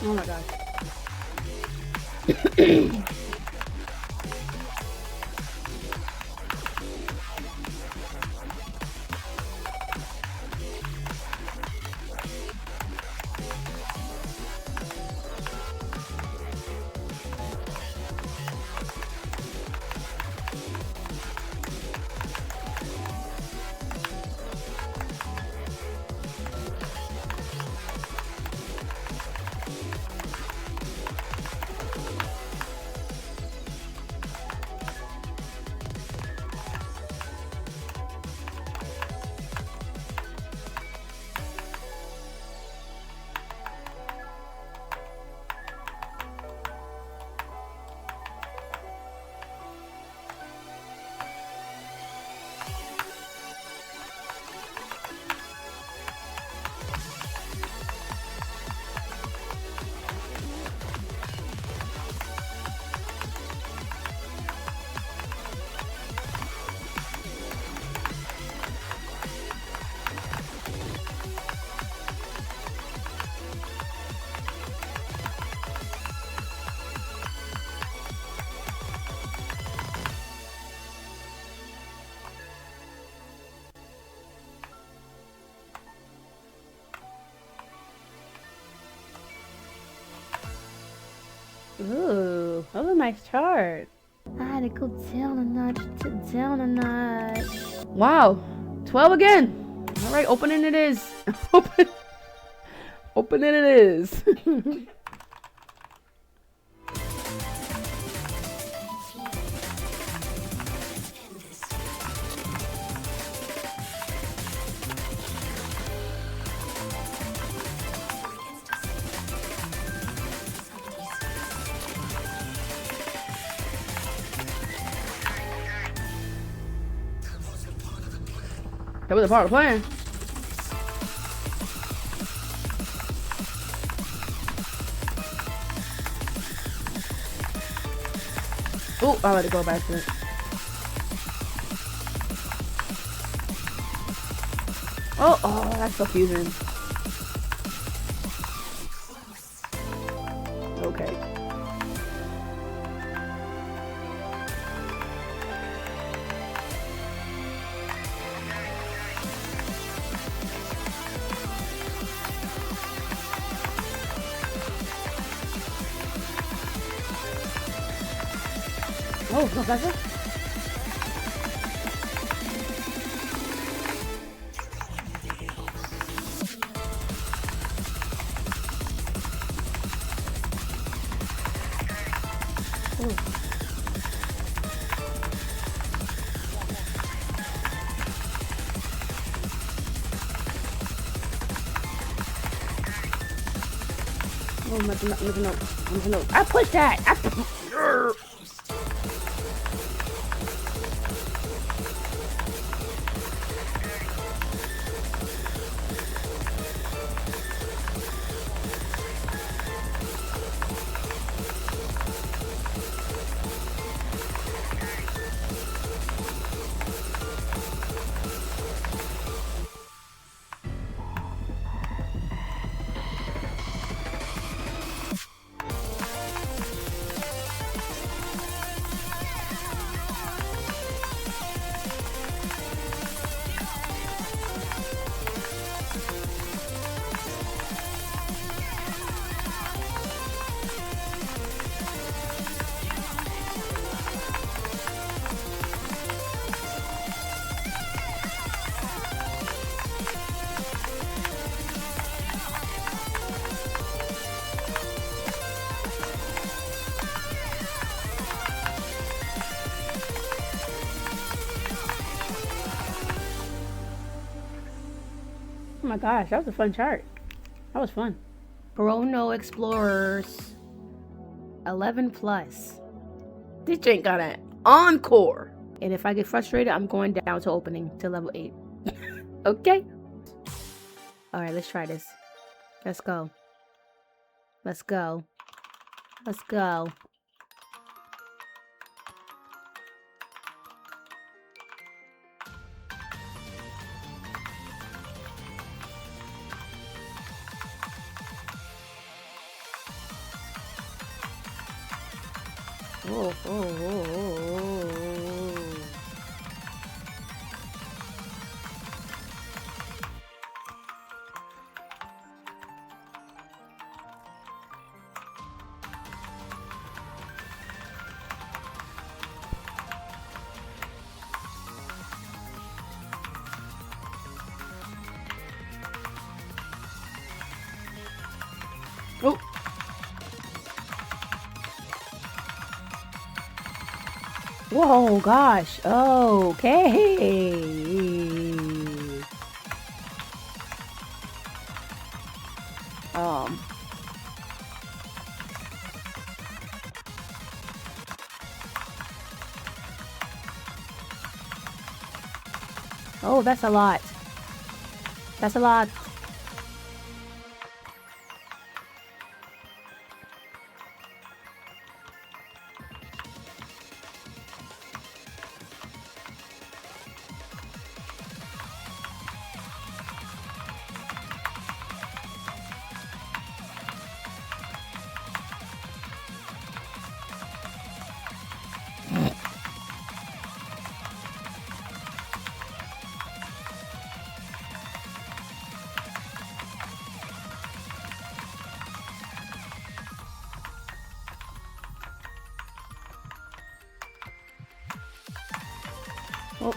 Oh my gosh. Ooh, that was a nice chart. I had to go down a notch to down a notch. Wow. 12 again. All right, opening it is. Opening it is. That was a part of the plan. Oh, I let it go by accident. Oh, that's so confusing. Okay. Oh, no pressure? Oh, no. I pushed that! Oh my gosh, that was a fun chart. That was fun. Chrono Explorers 11 plus. This drink got an encore. And if I get frustrated, I'm going down to opening to level 8. Okay? Alright, let's try this. Let's go. Let's go. Let's go. Oh. Oh. Whoa, gosh. Okay. Oh, that's a lot. That's a lot. Oh.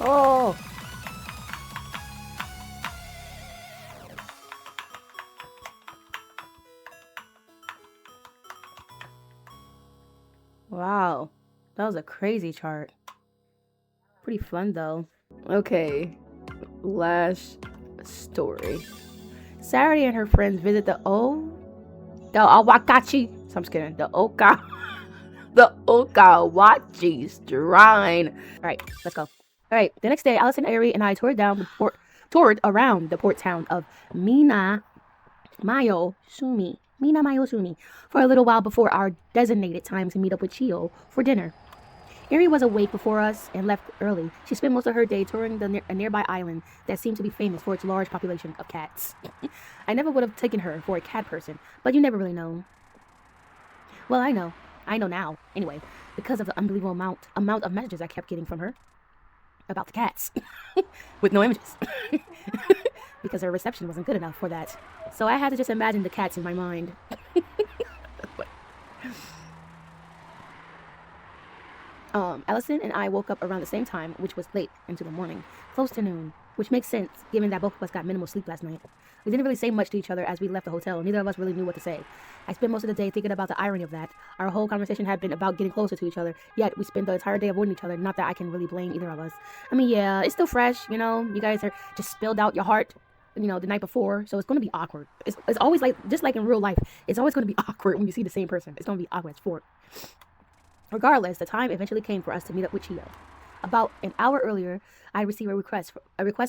Oh. Wow. That was a crazy chart. Pretty fun though. Okay. Last story. Saturday and her friends visit the Awakachi. So I'm just kidding. The Okawachi Shrine. All right, let's go. All right, the next day, Allison, Ari, and I toured around the port town of Minamayosumi for a little while before our designated time to meet up with Chio for dinner. Ari was awake before us and left early. She spent most of her day touring a nearby island that seemed to be famous for its large population of cats. I never would have taken her for a cat person, but you never really know. Well, I know. I know now, anyway, because of the unbelievable amount of messages I kept getting from her about the cats. With no images. Because her reception wasn't good enough for that. So I had to just imagine the cats in my mind. Allison and I woke up around the same time, which was late into the morning, close to noon, which makes sense given that both of us got minimal sleep last night. We didn't really say much to each other as we left the hotel. Neither of us really knew what to say. I spent most of the day thinking about the irony of that. Our whole conversation had been about getting closer to each other, yet we spent the entire day avoiding each other. Not that I can really blame either of us. I mean, yeah, it's still fresh, you know. You guys are just spilled out your heart, you know, the night before, so it's going to be awkward. It's always like, just like in real life, it's always going to be awkward when you see the same person. It's going to be awkward as fork. Regardless, the time eventually came for us to meet up with Chio. About an hour earlier, I received a request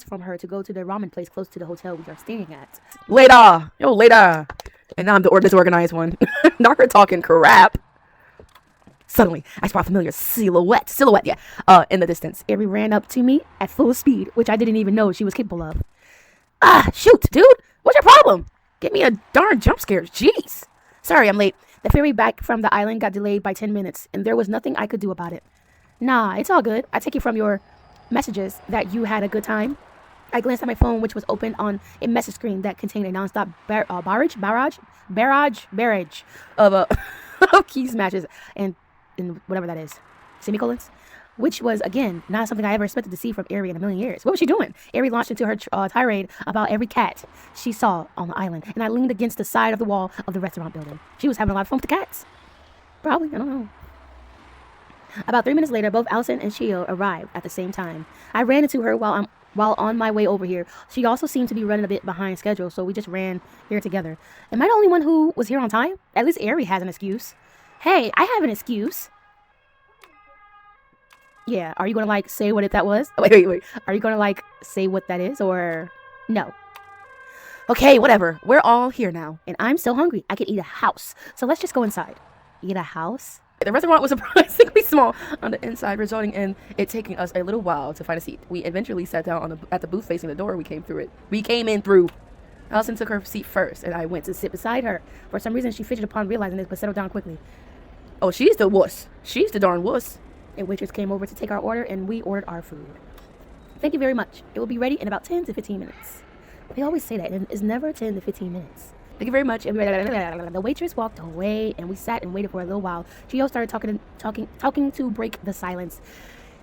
from her to go to the ramen place close to the hotel we are staying at. Later! Yo, later! And now I'm the disorganized one. Not her talking crap. Suddenly, I saw a familiar silhouette, in the distance. Ari ran up to me at full speed, which I didn't even know she was capable of. Ah, shoot, dude! What's your problem? Give me a darn jump scare, jeez! Sorry, I'm late. The ferry back from the island got delayed by 10 minutes, and there was nothing I could do about it. Nah, it's all good. I take it from your messages that you had a good time. I glanced at my phone, which was open on a message screen that contained a non-stop barrage of key smashes and whatever that is, semicolons, which was, again, not something I ever expected to see from Ari in a million years. What was she doing? Ari launched into her tirade about every cat she saw on the island, and I leaned against the side of the wall of the restaurant building. She was having a lot of fun with the cats. Probably, I don't know. About 3 minutes later, both Allison and Chio arrived at the same time. I ran into her while on my way over here. She also seemed to be running a bit behind schedule, so we just ran here together. Am I the only one who was here on time? At least Ari has an excuse. Hey, I have an excuse. Yeah, are you gonna like say what that was? Wait. Are you gonna like say what that is or no? Okay, whatever. We're all here now. And I'm so hungry. I could eat a house. So let's just go inside. Eat a house? The restaurant was surprisingly small on the inside, resulting in it taking us a little while to find a seat. We eventually sat down at the booth facing the door we came in through. Allison took her seat first, and I went to sit beside her. For some reason, she fidgeted upon realizing this, but settled down quickly. Oh, she's the wuss. She's the darn wuss. A waitress came over to take our order, and we ordered our food. Thank you very much. It will be ready in about 10 to 15 minutes. They always say that, and it's never 10 to 15 minutes. Thank you very much. The waitress walked away, and we sat and waited for a little while. Chio started talking to break the silence.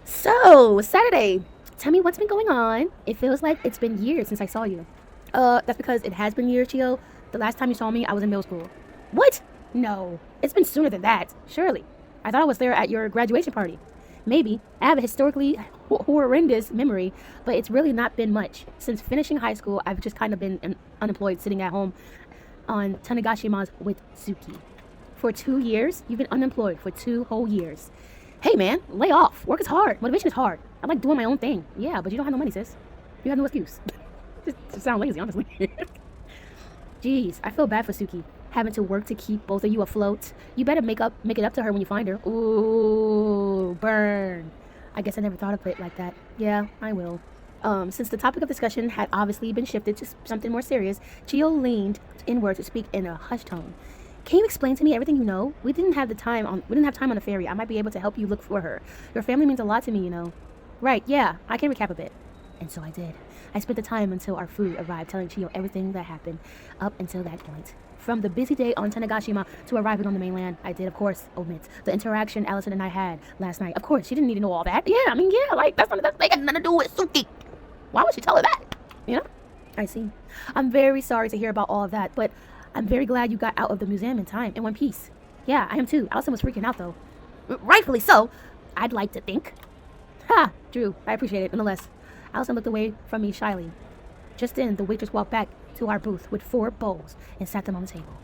So, Saturday, tell me what's been going on. It feels like it's been years since I saw you. That's because it has been years, Chio. The last time you saw me, I was in middle school. What? No, it's been sooner than that. Surely. I thought I was there at your graduation party. Maybe. I have a historically horrendous memory, but it's really not been much. Since finishing high school, I've just kind of been unemployed, sitting at home on Tanegashima with Suki. For 2 years? You've been unemployed for 2 whole years. Hey man, lay off. Work is hard. Motivation is hard. I like doing my own thing. Yeah, but you don't have no money, sis. You have no excuse. Just sound lazy, honestly. Jeez, I feel bad for Suki. Having to work to keep both of you afloat. You better make it up to her when you find her. Ooh, burn. I guess I never thought of it like that. Yeah, I will. Since the topic of discussion had obviously been shifted to something more serious, Chio leaned inward to speak in a hushed tone. Can you explain to me everything you know? We didn't have time on the ferry. I might be able to help you look for her. Your family means a lot to me, you know. Right, yeah, I can recap a bit. And so I did. I spent the time until our food arrived, telling Chio everything that happened up until that point. From the busy day on Tanegashima to arriving on the mainland, I did, of course, omit the interaction Allison and I had last night. Of course, she didn't need to know all that. Yeah, I mean, yeah, like, that's got nothing to do with Suki. Why would she tell her that? You know? I see. I'm very sorry to hear about all of that, but I'm very glad you got out of the museum in time, in one piece. Yeah, I am too. Allison was freaking out, though. Rightfully so, I'd like to think. Ha! Drew, I appreciate it, nonetheless. Allison looked away from me shyly. Just then, the waitress walked back to our booth with 4 bowls and sat them on the table.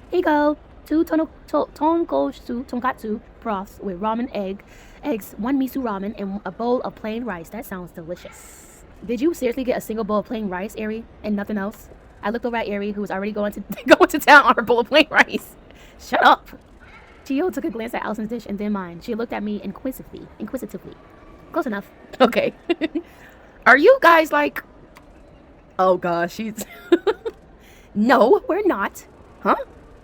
Here you go. 2 tonkatsu broths with ramen eggs, 1 miso ramen, and a bowl of plain rice. That sounds delicious. Did you seriously get a single bowl of plain rice, Ari, and nothing else? I looked over at Ari, who was already going to going to town on her bowl of plain rice. Shut up. Chio took a glance at Allison's dish and then mine. She looked at me inquisitively. Close enough. Okay. Are you guys like... Oh gosh, she's... No, we're not. Huh?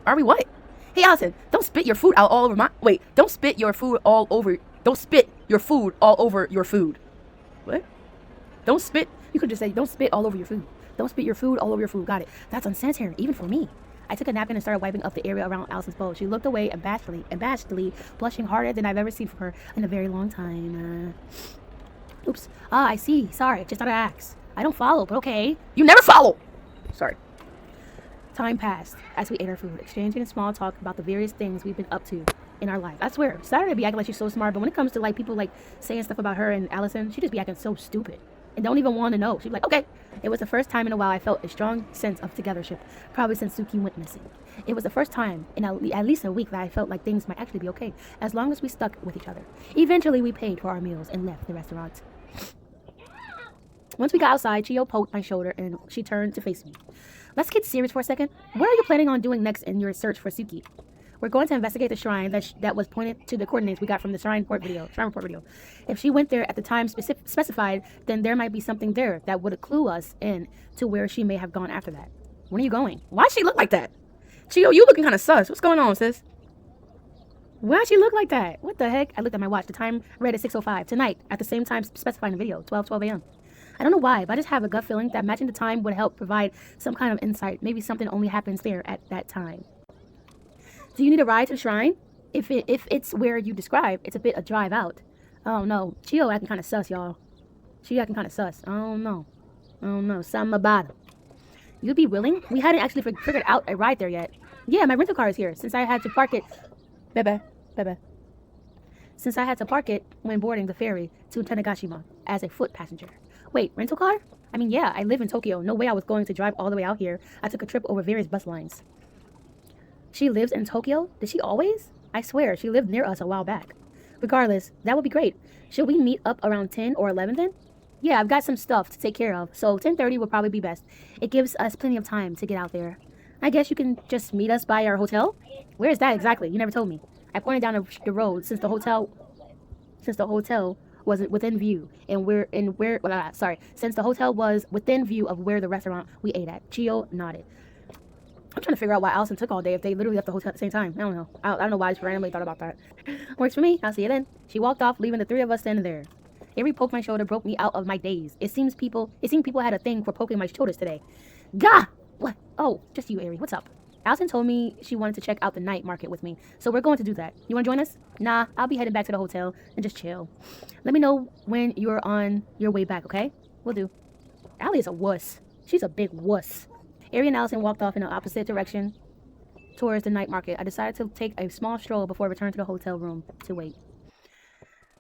Are we what? Hey Allison, don't spit your food out all over my... Wait, don't spit your food all over... Don't spit your food all over your food. What? Don't spit... You could just say, don't spit all over your food. Don't spit your food all over your food. Got it. That's unsanitary, even for me. I took a napkin and started wiping up the area around Allison's bowl. She looked away abashedly, blushing harder than I've ever seen from her in a very long time. Oops. Ah, I see. Sorry. Just thought I'd ask. I don't follow, but okay. You never follow! Sorry. Time passed as we ate our food, exchanging small talk about the various things we've been up to in our lives. I swear, Saturday be acting like she's so smart, but when it comes to like people like saying stuff about her and Allison, she just be acting so stupid and don't even want to know. She'd be like, okay. It was the first time in a while I felt a strong sense of togethership, probably since Suki went missing. It was the first time in at least a week that I felt like things might actually be okay, as long as we stuck with each other. Eventually, we paid for our meals and left the restaurant. Once we got outside, Chio poked my shoulder and she turned to face me. Let's get serious for a second. What are you planning on doing next in your search for Suki? We're going to investigate the shrine that was pointed to the coordinates we got from the shrine report video. If she went there at the time specified, then there might be something there that would clue us in to where she may have gone after that. When are you going? Why does she look like that? Chio, you looking kind of sus. What's going on, sis? Why does she look like that? What the heck? I looked at my watch. The time read at 6:05 tonight at the same time specified in the video, 12 a.m. I don't know why, but I just have a gut feeling that matching the time would help provide some kind of insight. Maybe something only happens there at that time. Do you need a ride to the shrine? If it's where you describe, it's a bit a drive out. Oh no, Chio acting kind of sus, y'all. She acting kind of sus. Oh no, something about it. You'd be willing? We hadn't actually figured out a ride there yet. Yeah, my rental car is here since I had to park it. Bebe. Since I had to park it when boarding the ferry to Tanegashima as a foot passenger. Wait, rental car? I mean, yeah, I live in Tokyo. No way I was going to drive all the way out here. I took a trip over various bus lines. She lives in Tokyo? Did she always? I swear, she lived near us a while back. Regardless, that would be great. Should we meet up around 10 or 11 then? Yeah, I've got some stuff to take care of, so 10:30 would probably be best. It gives us plenty of time to get out there. I guess you can just meet us by our hotel? Where is that exactly? You never told me. I pointed down the road since the hotel was within view since the hotel was within view of where the restaurant we ate at. Chio nodded. I'm trying to figure out why Allison took all day if they literally left the hotel at the same time. I don't know. I don't know why I just randomly thought about that. Works for me. I'll see you then. She walked off, leaving the 3 of us standing there. Every poke my shoulder broke me out of my daze. It seemed people had a thing for poking my shoulders today. Gah! What? Oh, just you, Ari. What's up? Allison told me she wanted to check out the night market with me, so we're going to do that. You want to join us? Nah, I'll be heading back to the hotel and just chill. Let me know when you're on your way back, okay? Will do. Allie is a wuss. She's a big wuss. Ari and Allison walked off in the opposite direction towards the night market. I decided to take a small stroll before returning to the hotel room to wait.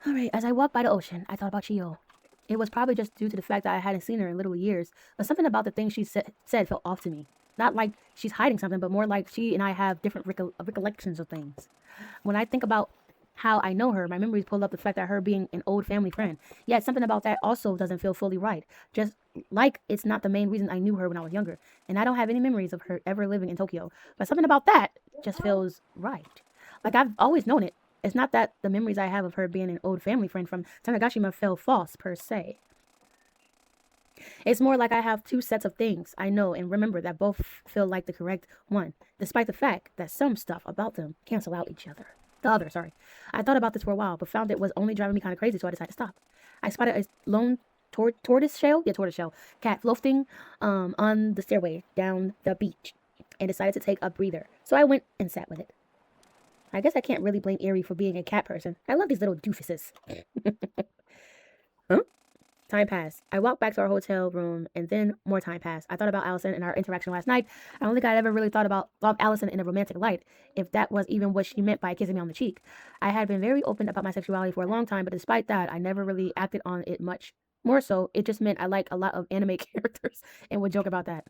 Alright, as I walked by the ocean, I thought about Chio. It was probably just due to the fact that I hadn't seen her in little years, but something about the things she said felt off to me. Not like she's hiding something, but more like she and I have different recollections of things. When I think about how I know her, my memories pull up the fact that her being an old family friend. Yet something about that also doesn't feel fully right. Just like it's not the main reason I knew her when I was younger. And I don't have any memories of her ever living in Tokyo. But something about that just feels right. Like I've always known it. It's not that the memories I have of her being an old family friend from Tanegashima feel false per se. It's more like I have 2 sets of things I know and remember that both feel like the correct one, despite the fact that some stuff about them cancel out each other. The other, sorry. I thought about this for a while, but found it was only driving me kind of crazy, so I decided to stop. I spotted a lone tortoiseshell cat floating on the stairway down the beach and decided to take a breather. So I went and sat with it. I guess I can't really blame Ari for being a cat person. I love these little doofuses. Huh? Time passed. I walked back to our hotel room, and then more time passed. I thought about Allison and our interaction last night. I don't think I'd ever really thought about Allison in a romantic light, if that was even what she meant by kissing me on the cheek. I had been very open about my sexuality for a long time, but despite that, I never really acted on it much. More so, it just meant I like a lot of anime characters and would joke about that.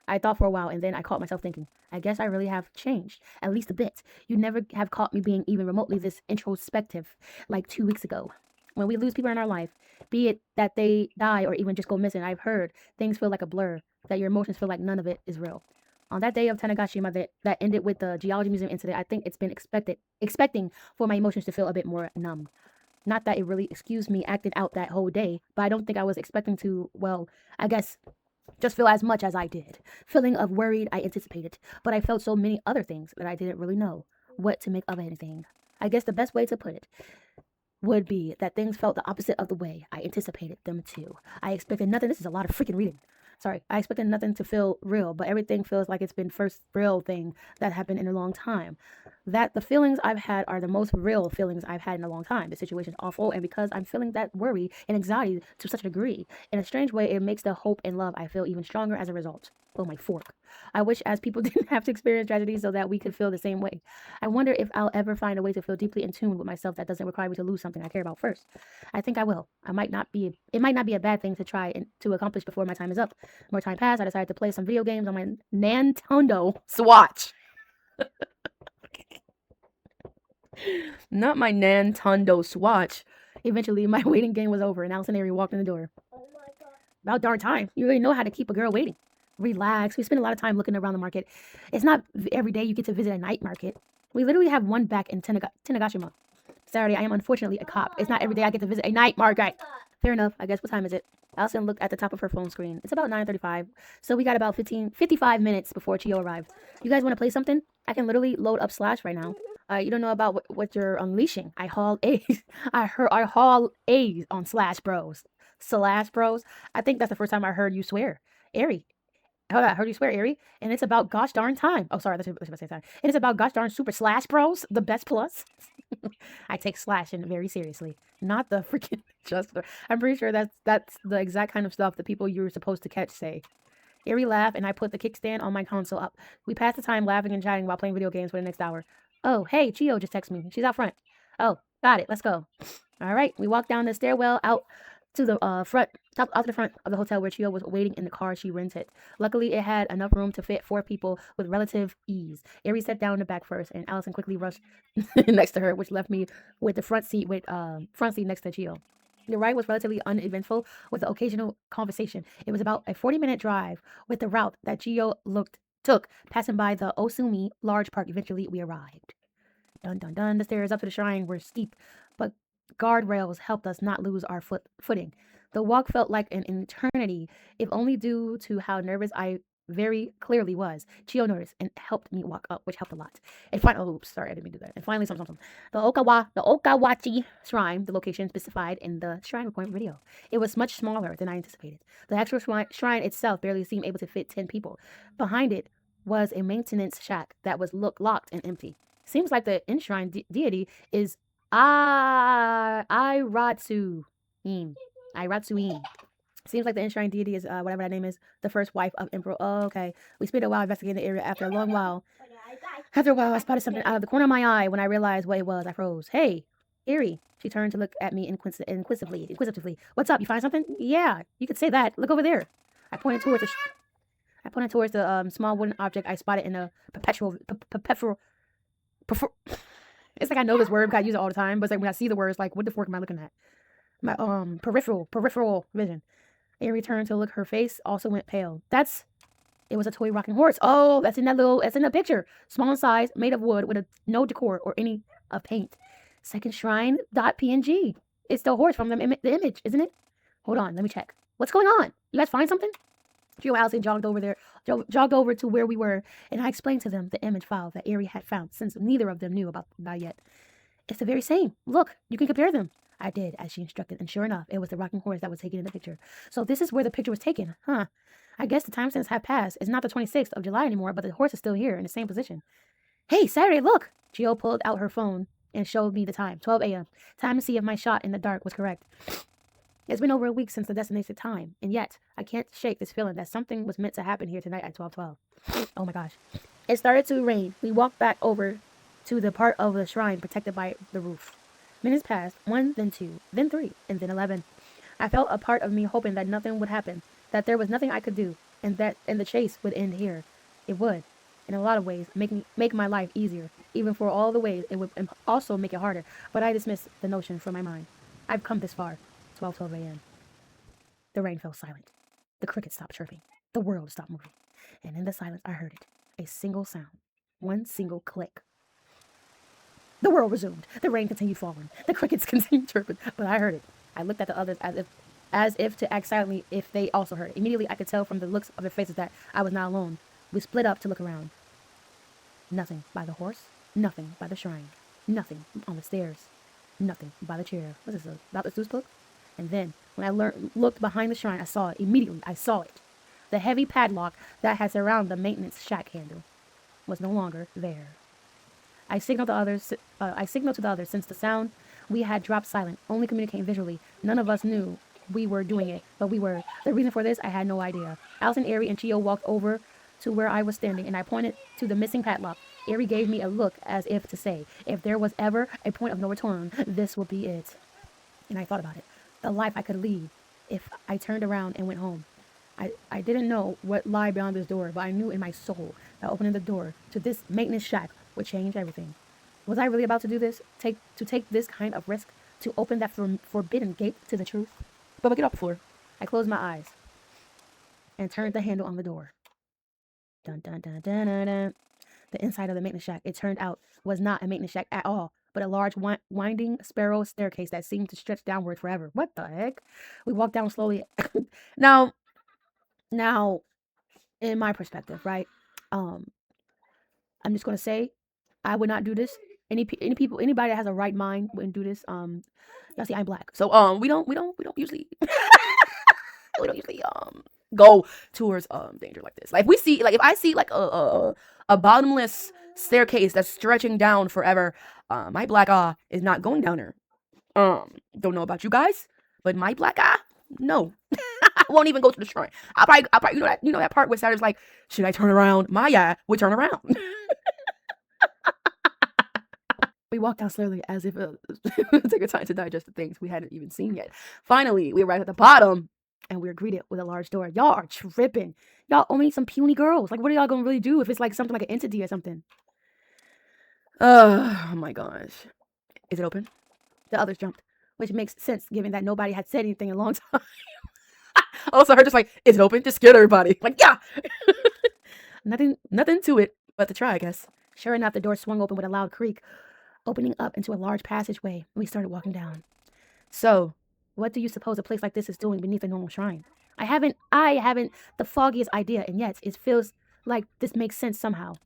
I thought for a while, and then I caught myself thinking, I guess I really have changed, at least a bit. You never have caught me being even remotely this introspective like 2 weeks ago. When we lose people in our life, be it that they die or even just go missing, I've heard things feel like a blur, that your emotions feel like none of it is real. On that day of Tanegashima that ended with the Geology Museum incident, I think it's been expecting for my emotions to feel a bit more numb. Not that it really excused me acting out that whole day, but I don't think I was expecting to, well, I guess just feel as much as I did. Feeling of worried, I anticipated, but I felt so many other things that I didn't really know what to make of anything. I guess the best way to put it would be that things felt the opposite of the way I anticipated them to. I expected nothing. This is a lot of freaking reading. Sorry. I expected nothing to feel real, but everything feels like it's been first real thing that happened in a long time. That the feelings I've had are the most real feelings I've had in a long time. The situation's awful, and because I'm feeling that worry and anxiety to such a degree, in a strange way, it makes the hope and love I feel even stronger as a result. Oh, my fork. I wish as people didn't have to experience tragedy so that we could feel the same way. I wonder if I'll ever find a way to feel deeply in tune with myself that doesn't require me to lose something I care about first. I think I will. It might not be a bad thing to try and to accomplish before my time is up. More time passed, I decided to play some video games on my Nintendo Swatch. Not my Nintendo Swatch. Eventually, my waiting game was over, and Alice and Ari walked in the door. About darn time. You really know how to keep a girl waiting. Relax. We spend a lot of time looking around the market. It's not every day you get to visit a night market. We literally have one back in Tanegashima. Saturday, I am unfortunately a cop. It's not every day I get to visit a night market. Fair enough. I guess what time is it? Allison looked at the top of her phone screen. It's about 9:35, so we got about 55 minutes before Chio arrived. You guys want to play something? I can literally load up Slash right now. You don't know about what you're unleashing. I haul A's. I haul A's on Slash Bros. Slash Bros. I think that's the first time I heard you swear. Ari. Hold on, I heard you swear, Ari. And it's about gosh darn time. Oh, sorry, that's what I say time. And it's about gosh darn super Slash Bros. The best plus. I take slashing very seriously. Not the freaking just. I'm pretty sure that's the exact kind of stuff the people you're supposed to catch say. Ari laughed, and I put the kickstand on my console up. We passed the time laughing and chatting while playing video games for the next hour. Oh, hey, Chio just texted me. She's out front. Oh, got it. Let's go. All right. We walked down the stairwell out to the out to the front of the hotel where Chio was waiting in the car she rented. Luckily, it had enough room to fit 4 people with relative ease. Ari sat down in the back first, and Allison quickly rushed next to her, which left me with the front seat next to Chio. The ride was relatively uneventful with the occasional conversation. It was about a 40-minute drive with the route that Chio took, passing by the Osumi large park. Eventually, we arrived. Dun dun dun. The stairs up to the shrine were steep, but guardrails helped us not lose our footing. The walk felt like an eternity, if only due to how nervous I very clearly was. Chio noticed and helped me walk up, which helped a lot. And finally, oops, sorry, I didn't mean to do that. And finally, something. The Okawachi shrine, the location specified in the shrine report video. It was much smaller than I anticipated. The actual shrine itself barely seemed able to fit 10 people. Behind it was a maintenance shack that was locked and empty. Seems like the enshrine deity is Iratsuin. Iratsuin. Seems like the enshrine deity is whatever that name is, the first wife of Emperor. Oh, okay. We spent a while investigating the area. After a while, I spotted something out of the corner of my eye. When I realized what it was, I froze. Hey, Erie. She turned to look at me inquisitively. What's up? You find something? Yeah, you could say that. Look over there. I pointed towards the small wooden object I spotted in a perpetual. It's like I know this word because I use it all the time, but it's like when I see the word, it's like, what the fork am I looking at? My peripheral vision. Ari turned to look. Her face also went pale. It was a toy rocking horse. Oh, that's in the picture. Small in size, made of wood, with no decor or any paint. Second shrine.png. It's the horse from the image, isn't it? Hold on, let me check. What's going on? You guys find something? Gio and Allison jogged over to where we were, and I explained to them the image file that Ari had found, since neither of them knew about yet. It's the very same. Look, you can compare them. I did, as she instructed, and sure enough, it was the rocking horse that was taken in the picture. So this is where the picture was taken, huh? I guess the time since have passed. It's not the 26th of July anymore, but the horse is still here in the same position. Hey, Saturday, look! Gio pulled out her phone and showed me the time, 12 a.m. Time to see if my shot in the dark was correct. It's been over a week since the designated time, and yet I can't shake this feeling that something was meant to happen here tonight at 12:12. Oh my gosh. It started to rain. We walked back over to the part of the shrine protected by the roof. Minutes passed, 1, then 2, then 3, and then 11. I felt a part of me hoping that nothing would happen, that there was nothing I could do. and the chase would end here. It would, in a lot of ways, make my life easier. Even for all the ways, it would also make it harder. But I dismiss the notion from my mind. I've come this far. 12:12 a.m. The rain fell silent. The crickets stopped chirping. The world stopped moving. And in the silence, I heard it. A single sound. One single click. The world resumed. The rain continued falling. The crickets continued chirping, but I heard it. I looked at the others as if to act silently if they also heard it. Immediately, I could tell from the looks of their faces that I was not alone. We split up to look around. Nothing by the horse. Nothing by the shrine. Nothing on the stairs. Nothing by the chair. What is this, about the Seuss book? And then, when I looked behind the shrine, I saw it. Immediately, I saw it. The heavy padlock that had surrounded the maintenance shack handle was no longer there. I signaled to the others since the sound we had dropped silent, only communicating visually. None of us knew we were doing it, but we were. The reason for this, I had no idea. Allison, Ari, and Chio walked over to where I was standing, and I pointed to the missing padlock. Ari gave me a look as if to say, if there was ever a point of no return, this would be it. And I thought about it. The life I could lead if I turned around and went home. I didn't know what lay beyond this door, but I knew in my soul that opening the door to this maintenance shack would change everything. Was I really about to do this? To take this kind of risk? To open that forbidden gate to the truth? But get off the floor. I closed my eyes and turned the handle on the door. Dun dun dun dun dun dun. The inside of the maintenance shack, it turned out, was not a maintenance shack at all, but a large winding spiral staircase that seemed to stretch downward forever. What the heck? We walked down slowly. now, now, in my perspective, right? I'm just gonna say, I would not do this. Anybody that has a right mind wouldn't do this. Y'all see, I'm black, so we don't usually we don't usually go towards danger like this. Like if I see like a bottomless staircase that's stretching down forever, my black eye is not going down there. Don't know about you guys, but my black eye, no. I won't even go to the shrine. I'll probably you know that part where Saturn's like, should I turn around? My eye would turn around. We walked out slowly as if it would take a time to digest the things we hadn't even seen yet. Finally, we arrived at the bottom and we were greeted with a large door. Y'all are tripping. Y'all only some puny girls. Like, what are y'all gonna really do if it's like something like an entity or something? Oh my gosh. Is it open? The others jumped, which makes sense given that nobody had said anything in a long time. Also, her just like, is it open? Just scared everybody. Like, yeah. Nothing to it but to try, I guess. Sure enough, the door swung open with a loud creak, opening up into a large passageway. We started walking down. So, what do you suppose a place like this is doing beneath a normal shrine? I haven't the foggiest idea, and yet it feels like this makes sense somehow.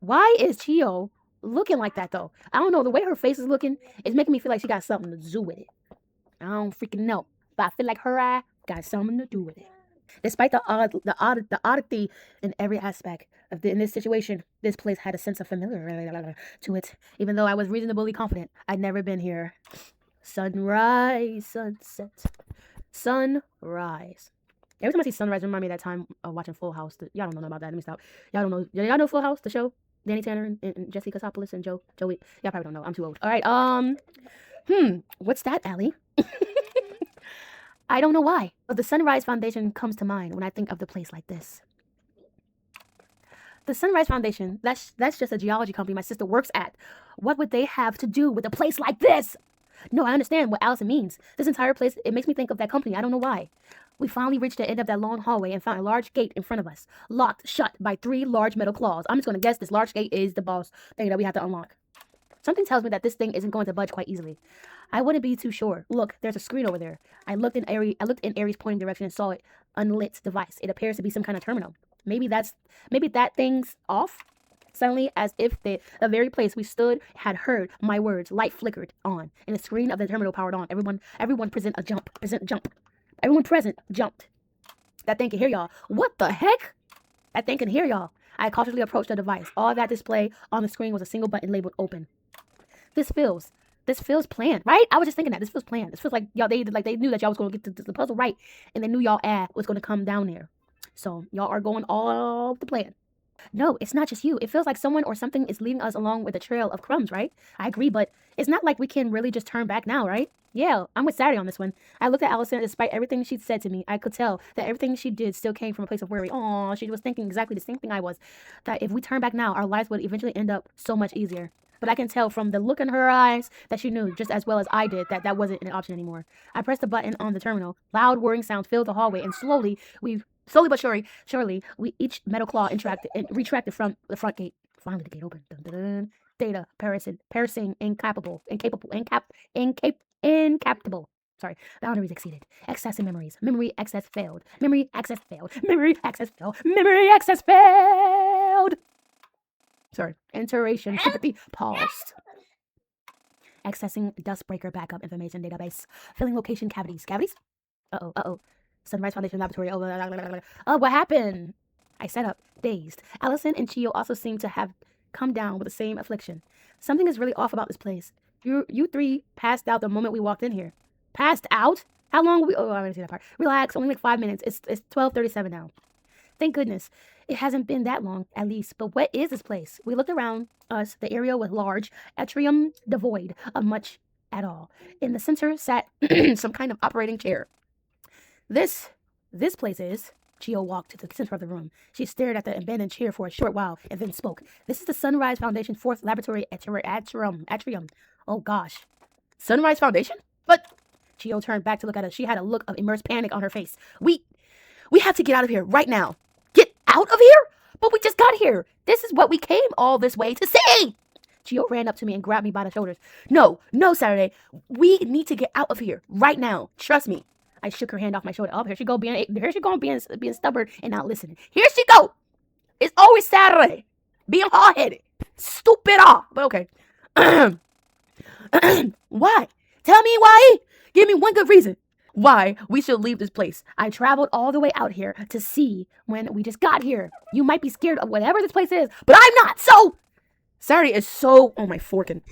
Why is Chio looking like that though? I don't know. The way her face is looking is making me feel like she got something to do with it. I don't freaking know, but I feel like her eye got something to do with it. Despite the oddity in every aspect in this situation, this place had a sense of familiar to it. Even though I was reasonably confident I'd never been here. Sunrise, sunset, sunrise. Every time I see sunrise, remind me of that time of watching Full House. Y'all don't know about that. Let me stop. Y'all don't know. Y'all know Full House, the show? Danny Tanner and Jesse Kasopoulos and Joey. Y'all probably don't know. I'm too old. All right. What's that, Allie? I don't know why, but the Sunrise Foundation comes to mind when I think of the place like this. The Sunrise Foundation, that's just a geology company my sister works at. What would they have to do with a place like this? No, I understand what Allison means. This entire place, it makes me think of that company. I don't know why. We finally reached the end of that long hallway and found a large gate in front of us, locked shut by 3 large metal claws. I'm just going to guess this large gate is the boss thing that we have to unlock. Something tells me that this thing isn't going to budge quite easily. I wouldn't be too sure. Look, there's a screen over there. I looked in Aries' pointing direction and saw it unlit device. It appears to be some kind of terminal. Maybe that thing's off. Suddenly, as if the very place we stood had heard my words, light flickered on, and the screen of the terminal powered on. Everyone present jump. Everyone present jumped. That thing can hear y'all. What the heck? That thing can hear y'all. I cautiously approached the device. All that display on the screen was a single button labeled open. This feels planned, right? I was just thinking that. This feels planned. This feels like y'all, they knew that y'all was going to get the puzzle right, and they knew y'all was going to come down there. So y'all are going all the plan. No, it's not just you. It feels like someone or something is leading us along with a trail of crumbs, right? I agree, but it's not like we can really just turn back now, right? Yeah, I'm with Saturday on this one. I looked at Allison, and despite everything she'd said to me, I could tell that everything she did still came from a place of worry. Oh, she was thinking exactly the same thing I was. That if we turn back now, our lives would eventually end up so much easier. But I can tell from the look in her eyes that she knew just as well as I did that that wasn't an option anymore. I pressed the button on the terminal. Loud whirring sounds filled the hallway, and slowly but surely, we each metal claw retracted from the front gate. Finally, the gate opened. Dun, dun, dun. Data, Parsing, incapable. Sorry, boundaries exceeded. Excess in memories. Memory access failed. Memory access failed. Memory access failed. Memory access failed. Sorry. Iteration sympathy paused. Accessing Dustbreaker backup information database. Filling location cavities. Cavities? Uh-oh. Sunrise Foundation Laboratory. Oh, what happened? I sat up, dazed. Allison and Chio also seemed to have come down with the same affliction. Something is really off about this place. You three passed out the moment we walked in here. Passed out? How long? Oh, I already see that part. Relax, only like 5 minutes. It's 12:37 now. Thank goodness. It hasn't been that long, at least. But what is this place? We looked around us. The area was large, atrium devoid of much at all. In the center sat some kind of operating chair. This place is. Chio walked to the center of the room. She stared at the abandoned chair for a short while and then spoke. This is the Sunrise Foundation 4th Laboratory Atrium. Oh gosh. Sunrise Foundation? But Chio turned back to look at us. She had a look of immersed panic on her face. We have to get out of here right now. Get out of here? But we just got here. This is what we came all this way to see. Chio ran up to me and grabbed me by the shoulders. No, Saturday. We need to get out of here right now. Trust me. I shook her hand off my shoulder. Oh, here she go being stubborn and not listening. Here she go. It's always Saturday. Being hard-headed. Stupid off. But okay. Why? Tell me why. Give me one good reason why we should leave this place. I traveled all the way out here to see when we just got here. You might be scared of whatever this place is, but I'm not. So Saturday is so... Oh, my forking.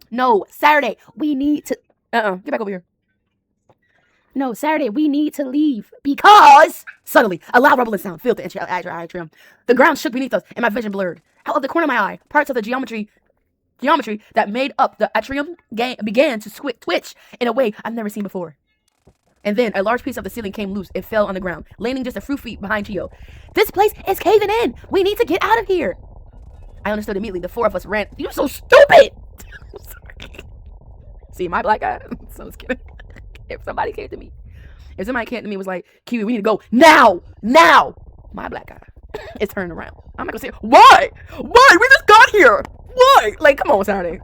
No, Saturday. We need to... Get back over here. No, Saturday, we need to leave because... Suddenly, a loud rumbling sound filled the atrium. The ground shook beneath us, and my vision blurred. Out of the corner of my eye, parts of the geometry that made up the atrium began to twitch in a way I've never seen before. And then a large piece of the ceiling came loose. It fell on the ground, landing just a few feet behind Chio. This place is caving in. We need to get out of here. I understood immediately. The four of us ran. You're so stupid. See, my black eye. So it's kidding. If somebody came to me and was like, Kiwi, we need to go now, my black eye is turning around. I'm not gonna say, why? We just got here. Why? Like, come on, Saturday.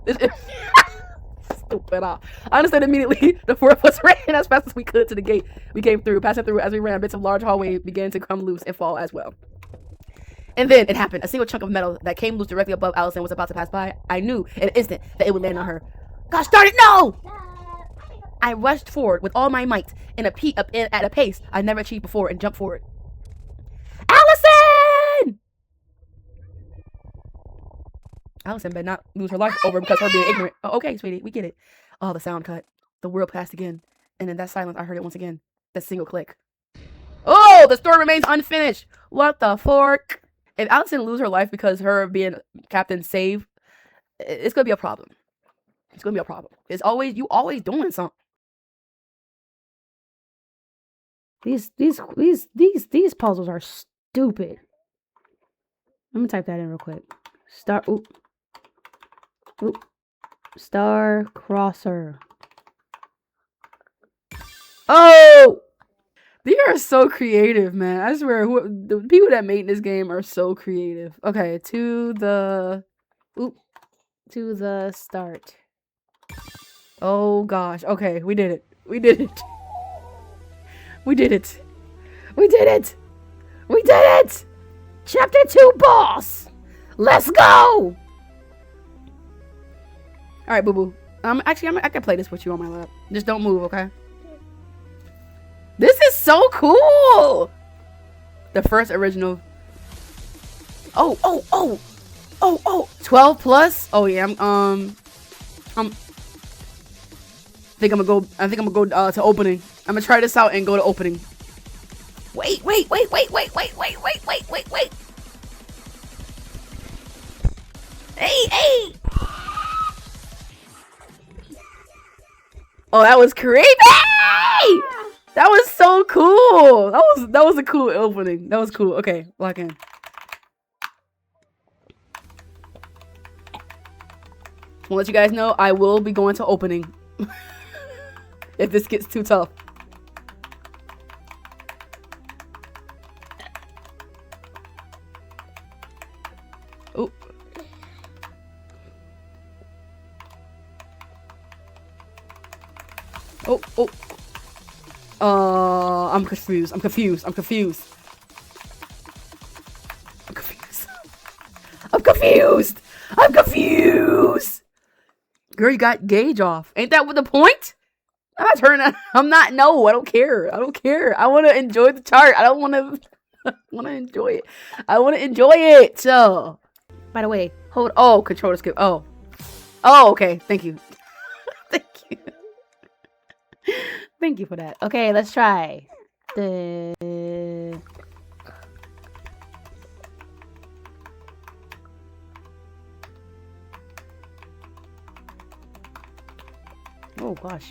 Stupid. I understood immediately. The four of us ran as fast as we could to the gate we came through. Passing through as we ran, bits of large hallway began to come loose and fall as well. And then it happened. A single chunk of metal that came loose directly above Allison was about to pass by. I knew in an instant that it would land on her. Gosh darn it, no! I rushed forward with all my might at a pace I never achieved before and jumped forward. Allison! Allison better not lose her life over because her being ignorant. Oh, okay, sweetie, we get it. Oh, the sound cut. The world passed again. And in that silence, I heard it once again. That single click. Oh, the story remains unfinished. What the fork? If Allison lose her life because her being Captain Save, it's gonna be a problem. It's gonna be a problem. It's always you always doing something. These puzzles are stupid. Let me type that in real quick. Star crosser. Oh, they are so creative, man. I swear, the people that made this game are so creative. Okay, to the start. Oh gosh. Okay, we did it. We did it. Chapter 2 boss. Let's go. All right, boo boo. Actually, I can play this with you on my lap. Just don't move, okay? This is so cool. The first original. Oh. 12 plus. Oh yeah. I think I'm gonna go to opening. I'm gonna try this out and go to opening. Wait. Hey. Oh, that was creepy! That was so cool. That was a cool opening. That was cool. Okay, lock in. I'll let you guys know I will be going to opening if this gets too tough. Oh. Oh. I'm confused. I'm confused. I'm confused. I'm confused. I'm confused. I'm confused. Girl, you got gauge off. Ain't that what the point? I'm not turning. I'm not. No, I don't care. I don't care. I want to enjoy the chart. I don't want to. Want to enjoy it. I want to enjoy it. So, by the way, hold. Oh, control to skip. Oh, okay. Thank you. Thank you. Thank you for that. Okay, let's try. Oh gosh.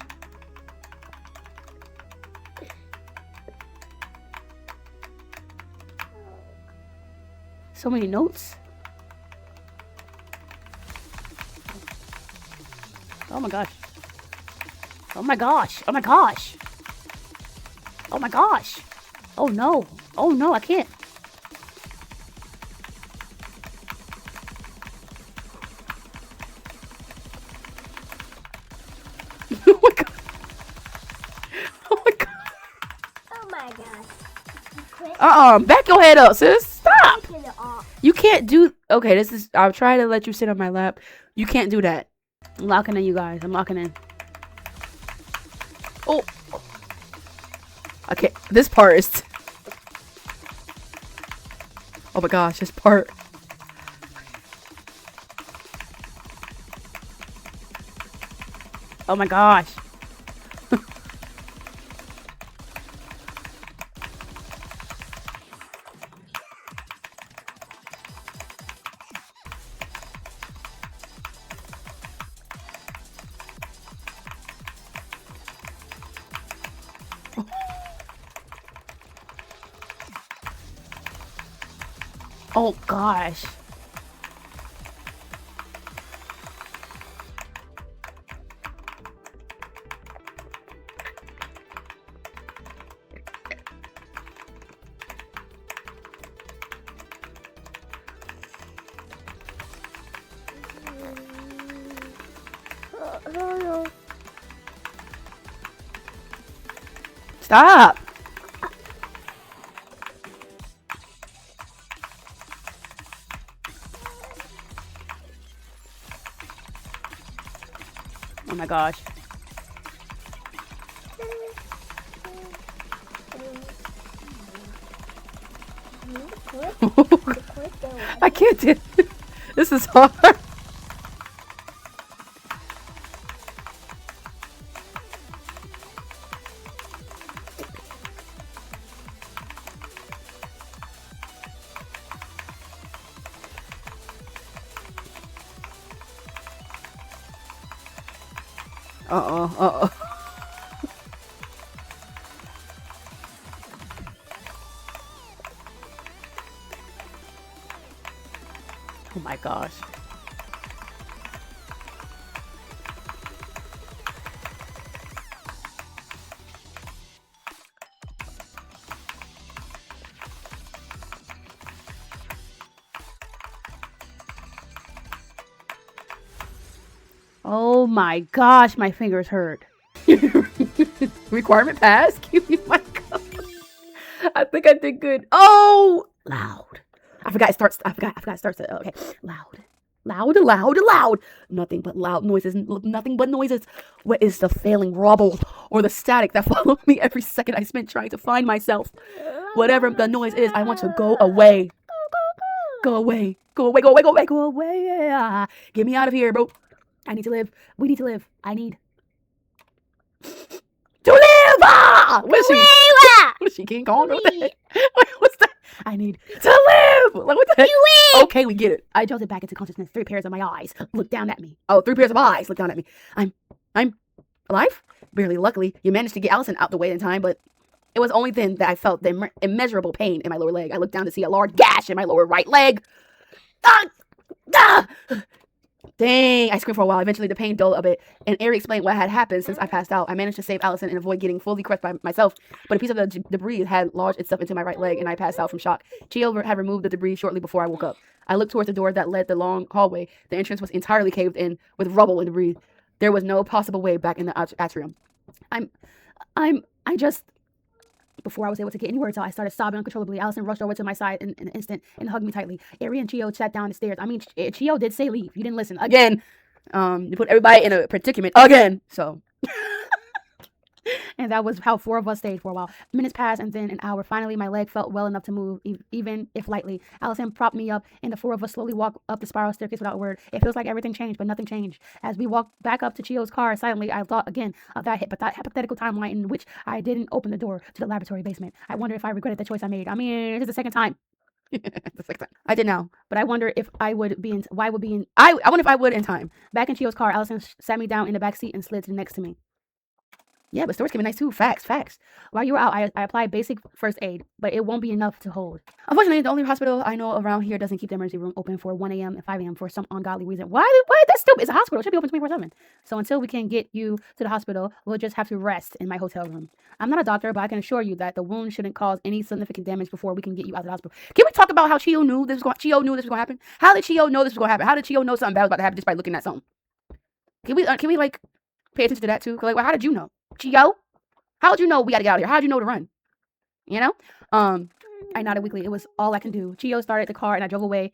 So many notes. Oh my gosh. Oh my gosh. Oh my gosh. Oh my gosh. Oh no. Oh no, I can't. Oh my god. Oh my god. Oh my gosh. Back your head up, sis. Stop. You can't do. Okay, this is. I'm trying to let you sit on my lap. You can't do that. I'm locking in, you guys. I'm locking in. Oh. Okay, this part is. Oh my gosh, this part. Oh my gosh. Oh gosh. Stop. Oh my gosh. I can't do it. This is hard. Uh-oh. Oh my gosh. Oh my gosh, my fingers hurt. Requirement pass? Give me my cup. I think I did good. Oh, loud. I forgot it starts. Okay, loud. Nothing but loud noises. Nothing but noises. What is the failing rumble or the static that followed me every second I spent trying to find myself? Whatever the noise is, I want to go away. Go away. Yeah. Get me out of here, bro. I need to live. We need to live. I need to live. Ah! What is she? What is she, King Kong? What the heck? What's that? I need to live. Like, what the heck? Okay, we get it. I jolted back into consciousness. 3 pairs of my eyes looked down at me. Oh, 3 pairs of eyes looked down at me. I'm Alive? Barely. Luckily, you managed to get Allison out the way in time, but it was only then that I felt the immeasurable pain in my lower leg. I looked down to see a large gash in my lower right leg. Ah! Ah! Dang, I screamed for a while. Eventually, the pain dulled a bit, and Ari explained what had happened since I passed out. I managed to save Allison and avoid getting fully crushed by myself, but a piece of the debris had lodged itself into my right leg, and I passed out from shock. Chio had removed the debris shortly before I woke up. I looked towards the door that led the long hallway. The entrance was entirely caved in with rubble and debris. There was no possible way back in the atrium. I just... Before I was able to get any words out, I started sobbing uncontrollably. Allison rushed over to my side in an instant and hugged me tightly. Ari and Chio sat down the stairs. I mean, Chio did say leave. You didn't listen. Again. You put everybody in a predicament. Again. So... And that was how 4 of us stayed for a while. Minutes passed, and then an hour. Finally, my leg felt well enough to move, even if lightly. Allison propped me up, and the 4 of us slowly walked up the spiral staircase without a word. It feels like everything changed, but nothing changed. As we walked back up to Chio's car silently, I thought again of that hypothetical timeline in which I didn't open the door to the laboratory basement. I wonder if I regretted the choice I made. I mean, it's the second time. I did now, but I wonder if I would be in. I wonder if I would in time. Back in Chio's car, Allison sat me down in the back seat and slid next to me. Yeah, but storage can be nice too. Facts. While you were out, I applied basic first aid, but it won't be enough to hold. Unfortunately, the only hospital I know around here doesn't keep the emergency room open for 1 a.m. and 5 a.m. for some ungodly reason. Why? That's stupid. It's a hospital. It should be open 24/7. So until we can get you to the hospital, we'll just have to rest in my hotel room. I'm not a doctor, but I can assure you that the wound shouldn't cause any significant damage before we can get you out of the hospital. Can we talk about how Chio knew this was going to happen? How did Chio know this was going to happen? How did Chio know something bad was about to happen just by looking at something? Can we like pay attention to that too? Like, well, how did you know, Chio? How did you know we got to get out of here? How did you know to run? You know? I nodded weakly. It was all I can do. Chio started the car and I drove away.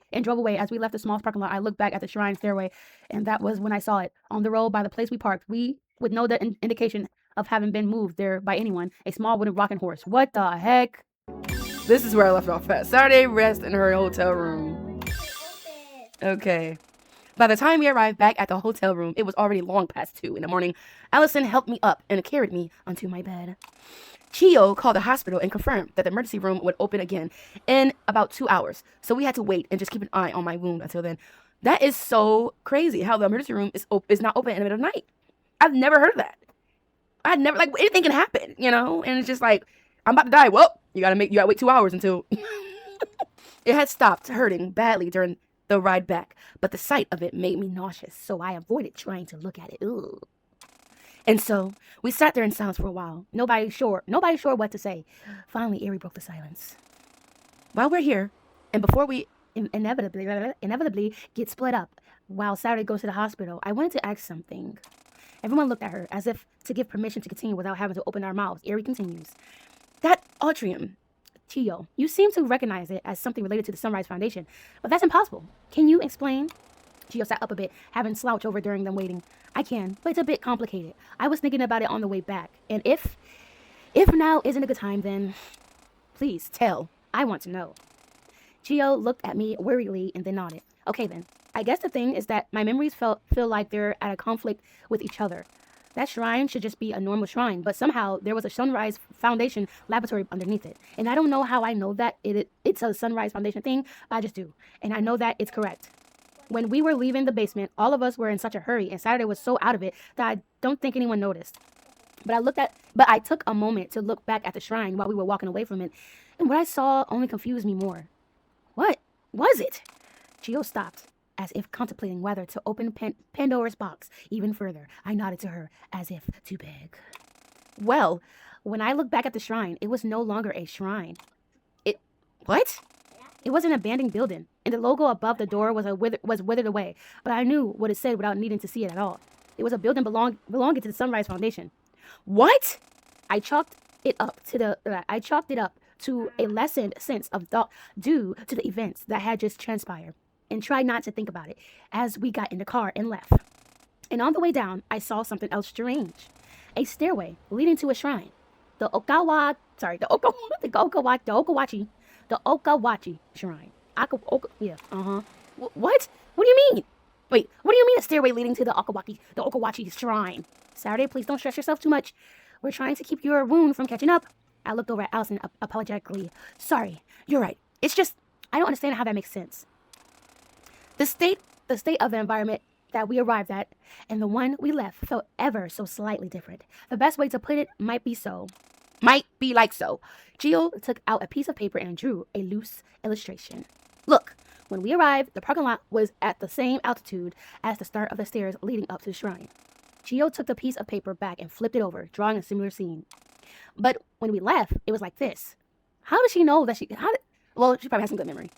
As we left the small parking lot, I looked back at the shrine stairway, and that was when I saw it. On the road by the place we parked, with no indication of having been moved there by anyone, a small wooden rocking horse. What the heck? This is where I left off at. Saturday rest in her hotel room. Okay. By the time we arrived back at the hotel room, it was already long past 2 in the morning. Allison helped me up and carried me onto my bed. Chio called the hospital and confirmed that the emergency room would open again in about 2 hours. So we had to wait and just keep an eye on my wound until then. That is so crazy how the emergency room is not open in the middle of the night. I've never heard of that. Like, anything can happen, you know? And it's just like, I'm about to die. Well, you gotta wait 2 hours until... It had stopped hurting badly during the ride back, but the sight of it made me nauseous, so I avoided trying to look at it. Ugh. And so we sat there in silence for a while. Nobody sure what to say. Finally, Ari broke the silence. While we're here, and before we inevitably get split up, while Saturday goes to the hospital, I wanted to ask something. Everyone looked at her as if to give permission to continue without having to open our mouths. Ari continues. That atrium, Chio, you seem to recognize it as something related to the Sunrise Foundation, but that's impossible. Can you explain? Chio sat up a bit, having slouched over during them waiting. I can, but it's a bit complicated. I was thinking about it on the way back, and if now isn't a good time, then please tell. I want to know. Chio looked at me wearily and then nodded. Okay then, I guess the thing is that my memories feel like they're at a conflict with each other. That shrine should just be a normal shrine, but somehow there was a Sunrise Foundation laboratory underneath it. And I don't know how I know that it's a Sunrise Foundation thing, but I just do. And I know that it's correct. When we were leaving the basement, all of us were in such a hurry, and Saturday was so out of it that I don't think anyone noticed. But I took a moment to look back at the shrine while we were walking away from it, and what I saw only confused me more. What was it? Chio stopped, as if contemplating whether to open Pandora's box even further. I nodded to her, as if to beg. Well, when I looked back at the shrine, it was no longer a shrine. What? It was an abandoned building, and the logo above the door was withered away, but I knew what it said without needing to see it at all. It was a building belonging to the Sunrise Foundation. What? I chalked it up to a lessened sense of thought due to the events that had just transpired, and tried not to think about it as we got in the car and left. And on the way down, I saw something else strange. A stairway leading to a shrine. The Okawachi shrine. What? What do you mean? Wait, what do you mean a stairway leading to the Okawachi shrine? Saturday, please don't stress yourself too much. We're trying to keep your wound from catching up. I looked over at Allison apologetically. Sorry, you're right. It's just, I don't understand how that makes sense. The state of the environment that we arrived at and the one we left felt ever so slightly different. The best way to put it might be like so. Gio took out a piece of paper and drew a loose illustration. Look, when we arrived, the parking lot was at the same altitude as the start of the stairs leading up to the shrine. Gio took the piece of paper back and flipped it over, drawing a similar scene. But when we left, it was like this. How did she know that well, she probably has some good memory.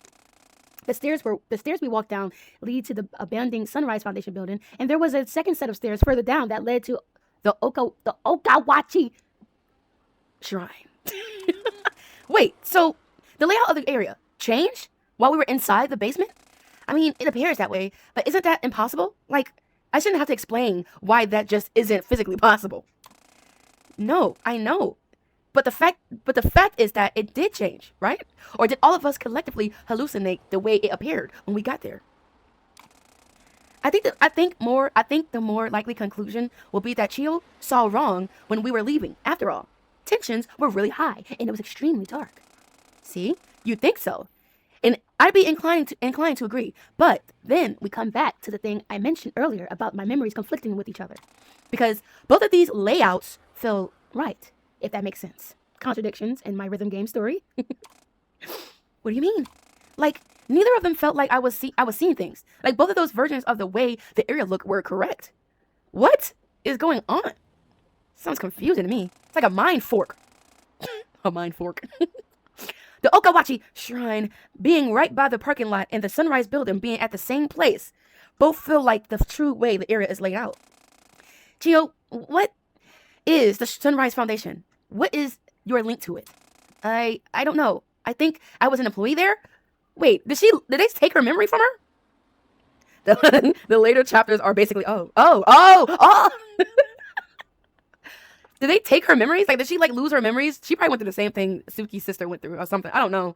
The stairs we walked down lead to the abandoned Sunrise Foundation building, and there was a second set of stairs further down that led to the Okawachi Shrine. Wait, so the layout of the area changed while we were inside the basement? I mean, it appears that way, but isn't that impossible? Like, I shouldn't have to explain why that just isn't physically possible. No, I know. But the fact is that it did change, right? Or did all of us collectively hallucinate the way it appeared when we got there? I think the more likely conclusion will be that Chio saw wrong when we were leaving. After all, tensions were really high and it was extremely dark. See? You think so. And I'd be inclined to agree. But then we come back to the thing I mentioned earlier about my memories conflicting with each other. Because both of these layouts feel right, if that makes sense. Contradictions in my rhythm game story. What do you mean? Like, neither of them felt like I was seeing things. Like, both of those versions of the way the area looked were correct. What is going on? Sounds confusing to me. It's like a mind fork. A mind fork. The Okawachi Shrine being right by the parking lot and the Sunrise building being at the same place both feel like the true way the area is laid out. Chio, what is the Sunrise Foundation? What is your link to it? I don't know. I think I was an employee there. Wait, did they take her memory from her? The later chapters are basically oh. Did they take her memories? Like, did she lose her memories? She probably went through the same thing Suki's sister went through or something. I don't know.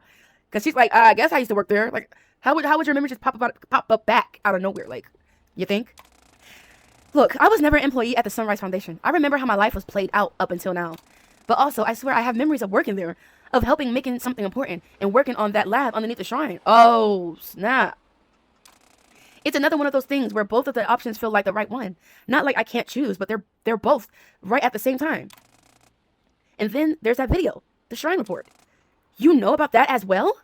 Cause she's like, I guess I used to work there. Like, how would your memory just pop up back out of nowhere? Like, you think? Look, I was never an employee at the Sunrise Foundation. I remember how my life was played out up until now. But also, I swear I have memories of working there, of helping making something important and working on that lab underneath the shrine. Oh, snap. It's another one of those things where both of the options feel like the right one. Not like I can't choose, but they're both right at the same time. And then there's that video, the shrine report. You know about that as well?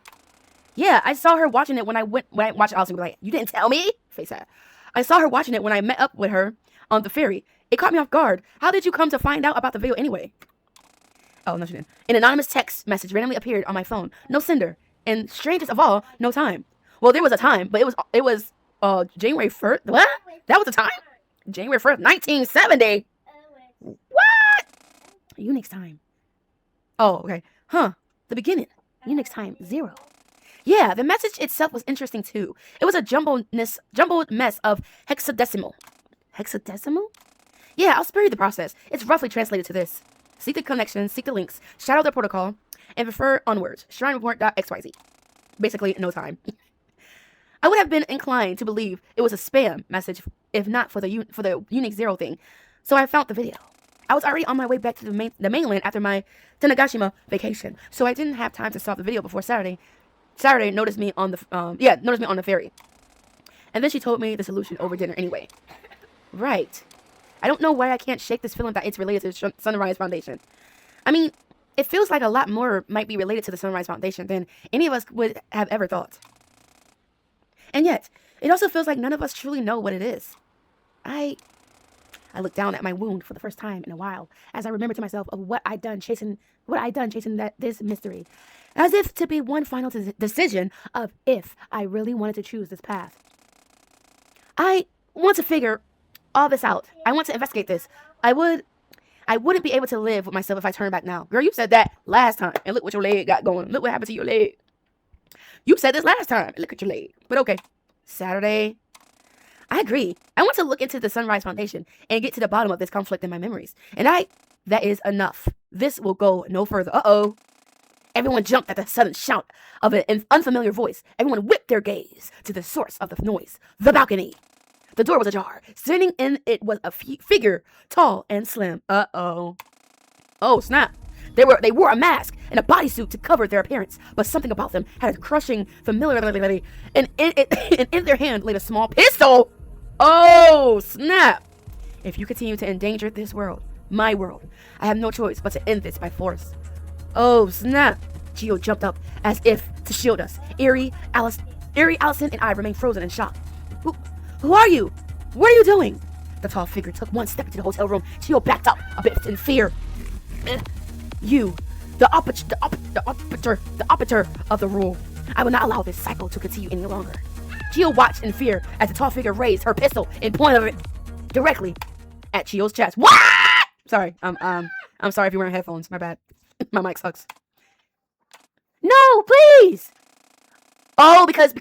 Yeah, I saw her watching it when I watched Allison be like, you didn't tell me? Face that. I saw her watching it when I met up with her on the ferry. It caught me off guard. How did you come to find out about the video anyway? Oh, no, she didn't. An anonymous text message randomly appeared on my phone. No sender. And strangest of all, no time. Well, there was a time, but it was January 1st. What? That was the time? January 1st, 1970. What? Unix time. Oh, okay. Huh. The beginning. Unix time 0. Yeah, the message itself was interesting too. It was a jumbled mess of hexadecimal. Hexadecimal? Yeah, I'll spare you the process. It's roughly translated to this. Seek the connections, seek the links, shadow the protocol, and refer onwards. Shrinereport.xyz. Basically, no time. I would have been inclined to believe it was a spam message if not for the Unix 0 thing. So I found the video. I was already on my way back to the mainland after my Tanegashima vacation, so I didn't have time to stop the video before Saturday. Saturday noticed me on the ferry. And then she told me the solution over dinner anyway. Right. I don't know why I can't shake this feeling that it's related to the Sunrise Foundation. I mean, it feels like a lot more might be related to the Sunrise Foundation than any of us would have ever thought. And yet, it also feels like none of us truly know what it is. I looked down at my wound for the first time in a while as I remembered to myself of what I'd done chasing this mystery, as if to be one final decision of if I really wanted to choose this path. I want to figure all this out. I want to investigate this. I wouldn't be able to live with myself if I turned back now. Girl, you said that last time, and look what your leg got going. Look what happened to your leg. You said this last time. Look at your leg. But okay. Saturday. I agree. I want to look into the Sunrise Foundation and get to the bottom of this conflict in my memories. And that is enough. This will go no further. Uh-oh. Everyone jumped at the sudden shout of an unfamiliar voice. Everyone whipped their gaze to the source of the noise. The balcony. The door was ajar. Standing in it was a figure, tall and slim. Uh-oh. Oh, snap. They wore a mask and a bodysuit to cover their appearance, but something about them had a crushing familiarity, and in their hand laid a small pistol. Oh, snap! If you continue to endanger this world, my world, I have no choice but to end this by force. Oh, snap! Geo jumped up as if to shield us. Eerie, Allison, and I remained frozen in shock. Who are you? What are you doing? The tall figure took one step into the hotel room. Geo backed up a bit in fear. You, the operator of the rule. I will not allow this cycle to continue any longer. Geo watched in fear as the tall figure raised her pistol and pointed it directly at Geo's chest. What? Sorry, I'm sorry if you're wearing headphones. My bad. My mic sucks. No, please. Oh, because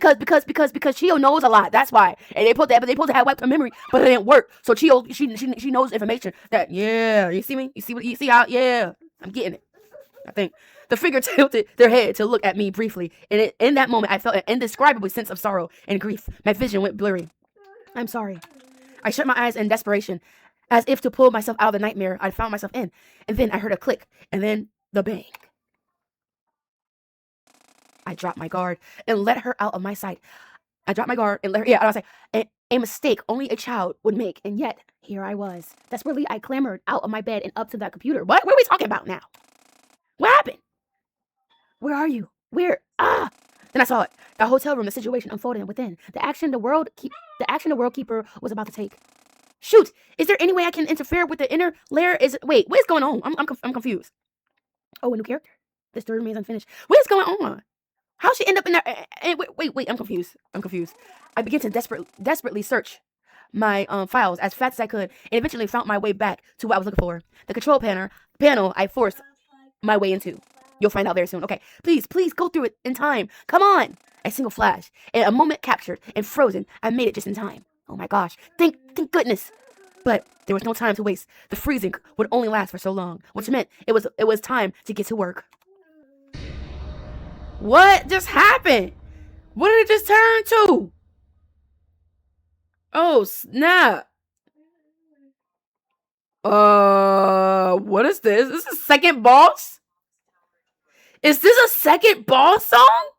Chio knows a lot. That's why. And they put to have wiped her memory, but it didn't work. So Chio, she knows information that, yeah, you see me? You see how, yeah, I'm getting it. I think the figure tilted their head to look at me briefly, and in that moment, I felt an indescribable sense of sorrow and grief. My vision went blurry. I'm sorry. I shut my eyes in desperation, as if to pull myself out of the nightmare I found myself in. And then I heard a click, and then the bang. I dropped my guard and let her out of my sight. I dropped my guard and let her, I was like, a mistake only a child would make. And yet, here I was. Desperately, I clambered out of my bed and up to that computer. What are we talking about now? What happened? Where are you? Where? Ah! Then I saw it. The hotel room, the situation unfolding within. The action the world keeper was about to take. Shoot! Is there any way I can interfere with the inner layer? Wait, what is going on? I'm confused. Oh, a new character? The story remains unfinished. What is going on? How'd she end up in there? Wait, I'm confused. I began to desperately search my files as fast as I could, and eventually found my way back to what I was looking for. The control panel I forced my way into. You'll find out very soon. Okay, please go through it in time. Come on. A single flash, and a moment captured and frozen. I made it just in time. Oh my gosh. Thank goodness. But there was no time to waste. The freezing would only last for so long, which meant it was time to get to work. What just happened? What did it just turn to? Oh, snap. What is this? Is this a second boss? Is this a second boss song?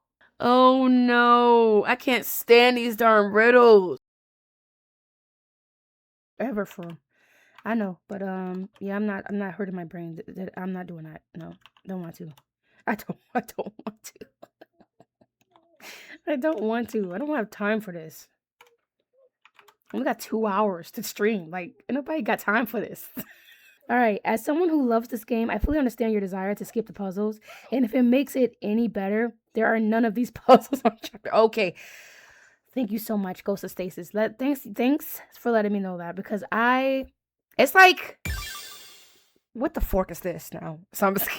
Oh no, I can't stand these darn riddles. Ever for. I know, but yeah, I'm not hurting my brain. I'm not doing that. No, don't want to. I don't want to. I don't want to. I don't have time for this. I only got 2 hours to stream. Like, nobody got time for this. Alright, as someone who loves this game, I fully understand your desire to skip the puzzles. And if it makes it any better, there are none of these puzzles on chapter. Okay. Thank you so much, Ghost of Stasis. Thanks for letting me know that, because it's like, what the fork is this now? So I'm just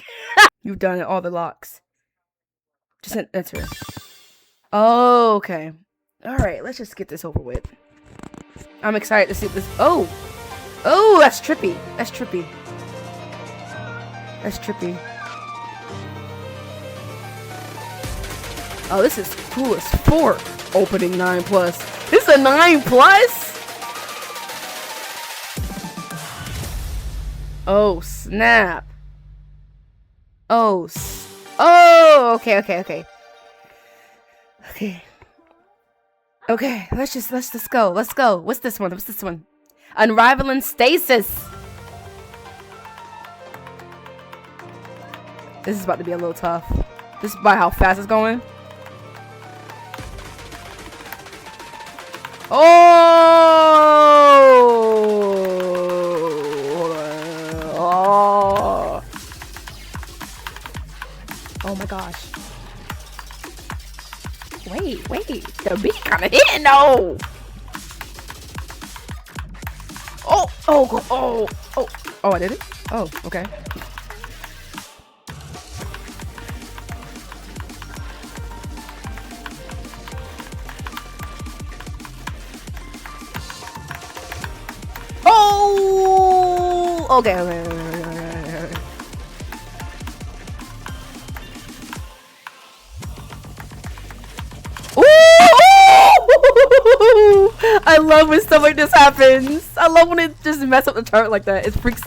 You've done it, all the locks. Just enter. Oh, okay. Alright, let's just get this over with. I'm excited to see this. Oh, that's trippy. Oh, this is cool as fork. Opening 9+. This is a 9+? Oh, snap. Oh, okay. Okay, let's go. What's this one? Unraveling Stasis. This is about to be a little tough. This is by how fast it's going. Oh my gosh. Wait. The beat kind of hitting though. Oh, I did it? Oh, okay. Oh, okay. I love when stuff like this happens. I love when it just messes up the chart like that. It freaks.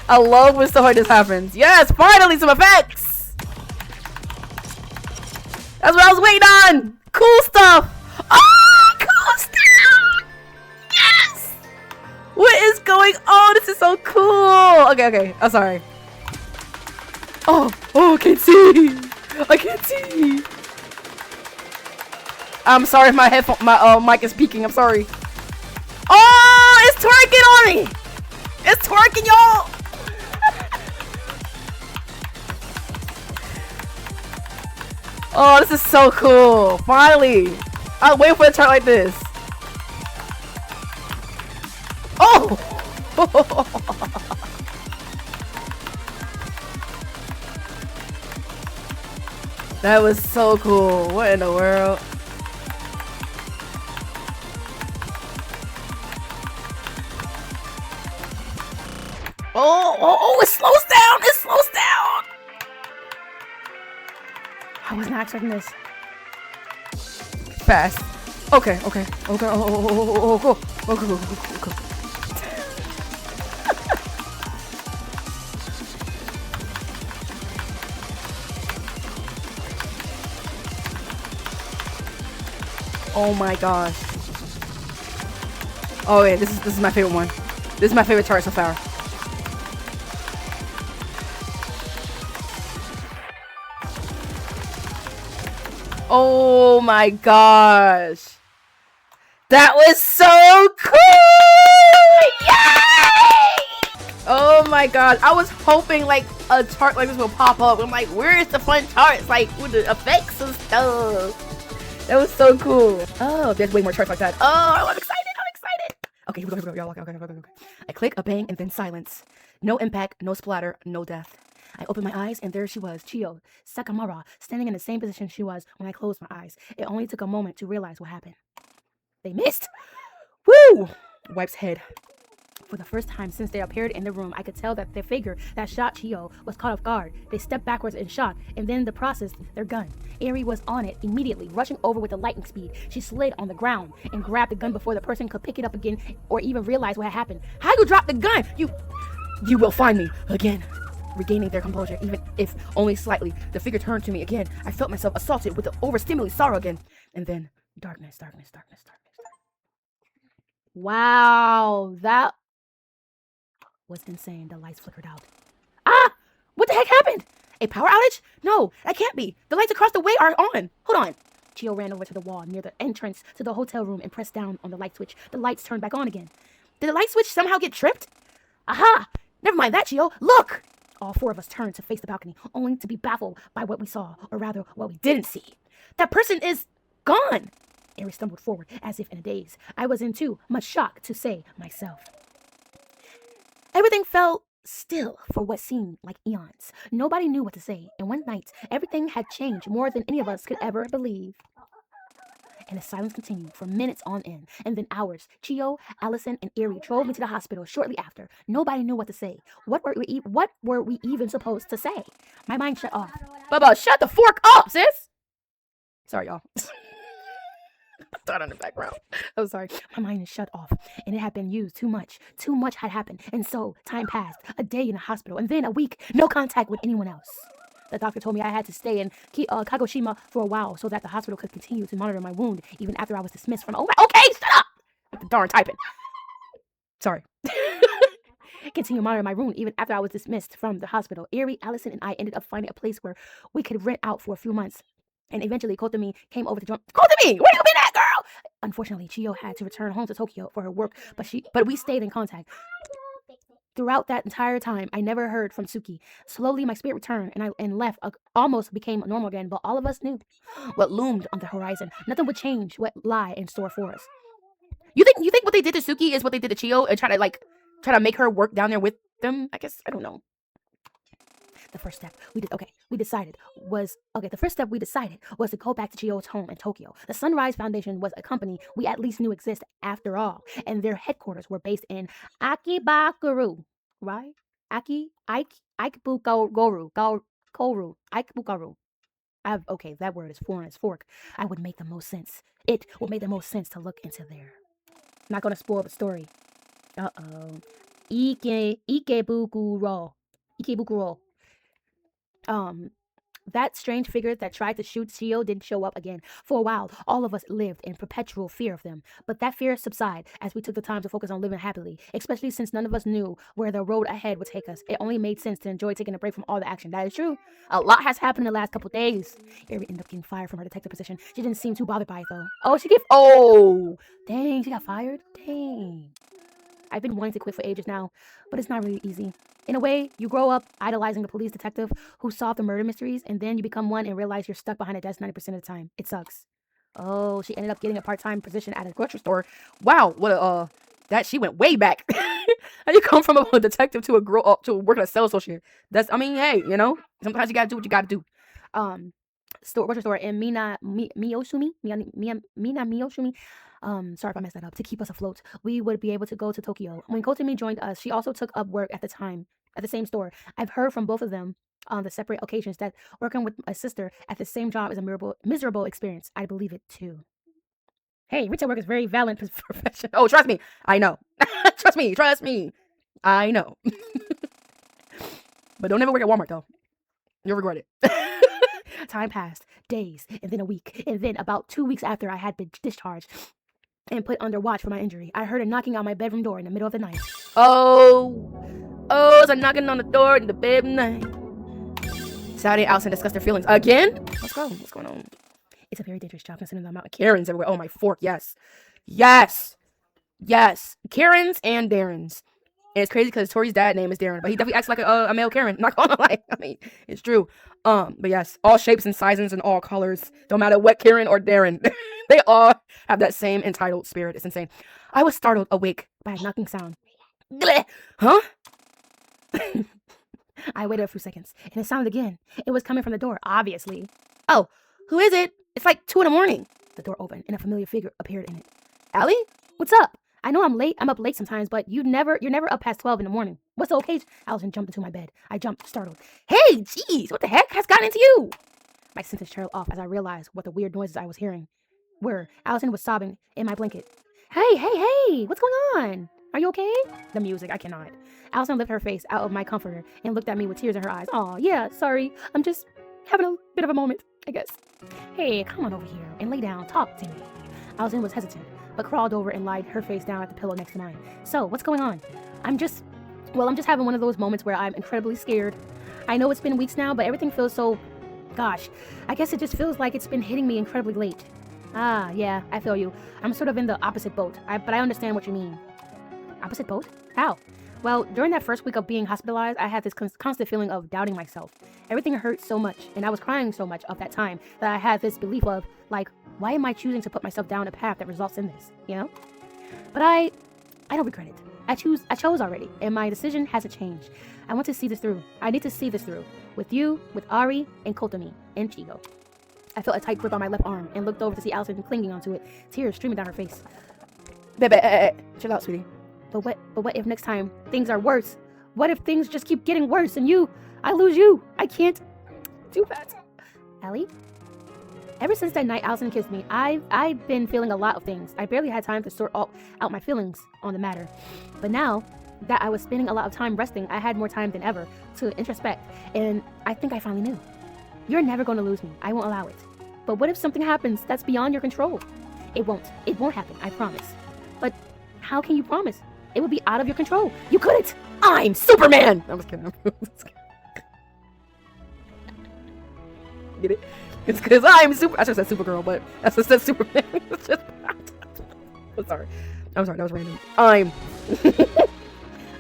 I love when stuff like this happens. Yes, finally some effects. That's what I was waiting on. Cool stuff. Oh, cool stuff. Yes. going on? This is so cool. Okay. I'm sorry. Oh, I can't see. I can't see. I'm sorry if my mic is peaking. I'm sorry. Oh, it's twerking on me. It's twerking, y'all. Oh, this is so cool. Finally. I was waiting for it to turn like this. Oh! That was so cool. What in the world? Oh, it slows down. It slows down. I was not expecting this. Fast. Okay. Oh, go. Oh my gosh. Oh yeah, this is my favorite one. This is my favorite chart so far. Oh my gosh. That was so cool! Yay! Oh my god. I was hoping like a chart like this will pop up. I'm like, where is the fun charts? Like with the effects and stuff. That was so cool. Oh, there's way more charts like that. Oh, I'm excited. Okay, here we go, y'all. Okay. I click a bang and then silence. No impact, no splatter, no death. I opened my eyes and there she was, Chiyo Sakamura, standing in the same position she was when I closed my eyes. It only took a moment to realize what happened. They missed! Woo! Wipes head. For the first time since they appeared in the room, I could tell that the figure that shot Chiyo was caught off guard. They stepped backwards and shot, and then in the process, their gun. Eri was on it immediately, rushing over with the lightning speed. She slid on the ground and grabbed the gun before the person could pick it up again or even realize what had happened. How you drop the gun? You will find me again. Regaining their composure, even if only slightly, the figure turned to me again. I felt myself assaulted with the overstimulated sorrow again. And then darkness. Wow, that was insane. The lights flickered out. Ah! What the heck happened? A power outage? No, that can't be. The lights across the way are on. Hold on. Chiyo ran over to the wall near the entrance to the hotel room and pressed down on the light switch. The lights turned back on again. Did the light switch somehow get tripped? Aha! Never mind that, Chiyo. Look! All four of us turned to face the balcony, only to be baffled by what we saw, or rather, what we didn't see. That person is gone! Eri stumbled forward, as if in a daze. I was in too much shock to say myself. Everything felt still for what seemed like eons. Nobody knew what to say, and one night, everything had changed more than any of us could ever believe. And the silence continued for minutes on end, and then hours. Chiyo, Allison, and Eri drove me to the hospital shortly after. Nobody knew what to say. What were we even supposed to say? My mind shut off. Bubba, shut the fork up, sis! Sorry, y'all. Thought on the background. Oh, sorry. My mind shut off, and it had been used too much. Too much had happened, and so time passed. A day in the hospital, and then a week. No contact with anyone else. The doctor told me I had to stay in Kagoshima for a while so that the hospital could continue to monitor my wound even after I was dismissed from. Oh my! Okay, shut up! With the darn typing. Sorry. Continue monitoring my wound even after I was dismissed from the hospital. Eri, Allison, and I ended up finding a place where we could rent out for a few months. And eventually, Kotami came over to join. Kotami, where you been at, girl? Unfortunately, Chiyo had to return home to Tokyo for her work, but we stayed in contact. Throughout that entire time, I never heard from Suki. Slowly, my spirit returned, and left. Almost became normal again, but all of us knew what loomed on the horizon. Nothing would change what lie in store for us. You think what they did to Suki is what they did to Chiyo and try to make her work down there with them? I guess I don't know. The first step we decided was to go back to Chiyo's home in Tokyo. The Sunrise Foundation was a company we at least knew exist after all, and their headquarters were based in Akibakuro, right? Aikibukuro. Okay, that word is foreign as fork. It would make the most sense to look into there. I'm not gonna spoil the story. Ikebukuro. that strange figure that tried to shoot Shio didn't show up again. For a while, all of us lived in perpetual fear of them. But that fear subsided as we took the time to focus on living happily, especially since none of us knew where the road ahead would take us. It only made sense to enjoy taking a break from all the action. That is true. A lot has happened in the last couple days. Ari ended up getting fired from her detective position. She didn't seem too bothered by it, though. Dang, she got fired? Dang. I've been wanting to quit for ages now, but it's not really easy. In a way, you grow up idolizing the police detective who solved the murder mysteries, and then you become one and realize you're stuck behind a desk 90% of the time. It sucks. Oh, she ended up getting a part-time position at a grocery store. Wow, what that she went way back. How you come from a detective to to working as a sales associate? That's, I mean, hey, you know, sometimes you gotta do what you gotta do. Grocery store in Miyashumi. Sorry if I messed that up. To keep us afloat, we would be able to go to Tokyo. When Kotami joined us, she also took up work at the same store. I've heard from both of them on the separate occasions that working with a sister at the same job is a miserable experience. I believe it too. Hey, retail work is very valiant profession. Oh, trust me, I know. Trust me, I know. But don't ever work at Walmart though. You'll regret it. Time passed, days, and then a week, and then about 2 weeks after I had been discharged and put under watch for my injury, I heard a knocking on my bedroom door in the middle of the night. It's a knocking on the door in the bedroom. Saturday, Allison discussed their feelings again. Let's go. What's going on? It's a very dangerous job considering the amount of Karens everywhere. Oh, my fork. Yes. Karens and Darrens. And it's crazy because Tori's dad name is Darren, but he definitely acts like a male Karen. Not gonna lie. I mean, it's true. But yes, all shapes and sizes and all colors. Don't matter what Karen or Darren. They all have that same entitled spirit. It's insane. I was startled awake by a knocking sound. Huh? I waited a few seconds, and it sounded again. It was coming from the door, obviously. Oh, who is it? It's like 2 a.m. The door opened, and a familiar figure appeared in it. Allie? What's up? I know I'm late. I'm up late sometimes, but you're never up past 12 in the morning. What's the occasion? Allison jumped into my bed. I jumped, startled. Hey, jeez, what the heck has gotten into you? My senses trailed off as I realized what the weird noises I was hearing were. Allison was sobbing in my blanket. Hey, what's going on? Are you okay? The music, I cannot. Allison lifted her face out of my comforter and looked at me with tears in her eyes. Aw, yeah, sorry. I'm just having a bit of a moment, I guess. Hey, come on over here and lay down. Talk to me. Allison was hesitant, but crawled over and laid her face down at the pillow next to mine. So, what's going on? I'm just having one of those moments where I'm incredibly scared. I know it's been weeks now, but everything feels so... Gosh, I guess it just feels like it's been hitting me incredibly late. Ah, yeah, I feel you. I'm sort of in the opposite boat, but I understand what you mean. Opposite boat? How? Well, during that first week of being hospitalized, I had this constant feeling of doubting myself. Everything hurt so much, and I was crying so much of that time that I had this belief of, like, why am I choosing to put myself down a path that results in this, you know? But I don't regret it. I chose already, and my decision hasn't changed. I want to see this through. I need to see this through. With you, with Ari, and Kotami, and Chigo. I felt a tight grip on my left arm and looked over to see Allison clinging onto it, tears streaming down her face. Baby, chill out, sweetie. But what if next time things are worse? What if things just keep getting worse and I lose you? I can't do that. Ellie? Ever since that night Allison kissed me, I've been feeling a lot of things. I barely had time to sort out my feelings on the matter. But now that I was spending a lot of time resting, I had more time than ever to introspect, and I think I finally knew. You're never going to lose me. I won't allow it. But what if something happens that's beyond your control? It won't happen, I promise. But how can you promise? It would be out of your control. You couldn't. I'm Superman! I was kidding. Get it? It's because I'm super. I should have said Supergirl, but I should have said Superman. I'm sorry, that was random. I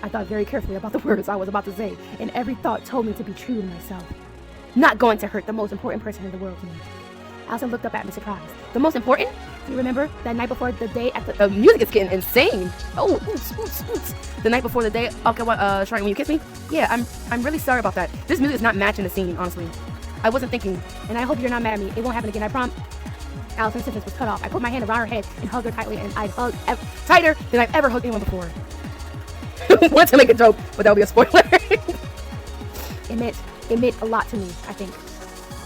thought very carefully about the words I was about to say, and every thought told me to be true to myself. Not going to hurt the most important person in the world to me. Allison looked up at me surprised. The most important? Do you remember that night before the day at the music is getting insane. Oh, the night before the day. Okay, what? When you kissed me? Yeah, I'm really sorry about that. This music is not matching the scene, honestly. I wasn't thinking. And I hope you're not mad at me. It won't happen again, I promise. Allison's sentence was cut off. I put my hand around her head and hugged her tightly, and I hugged tighter than I've ever hugged anyone before. Want to make a joke, but that would be a spoiler. It meant a lot to me, I think.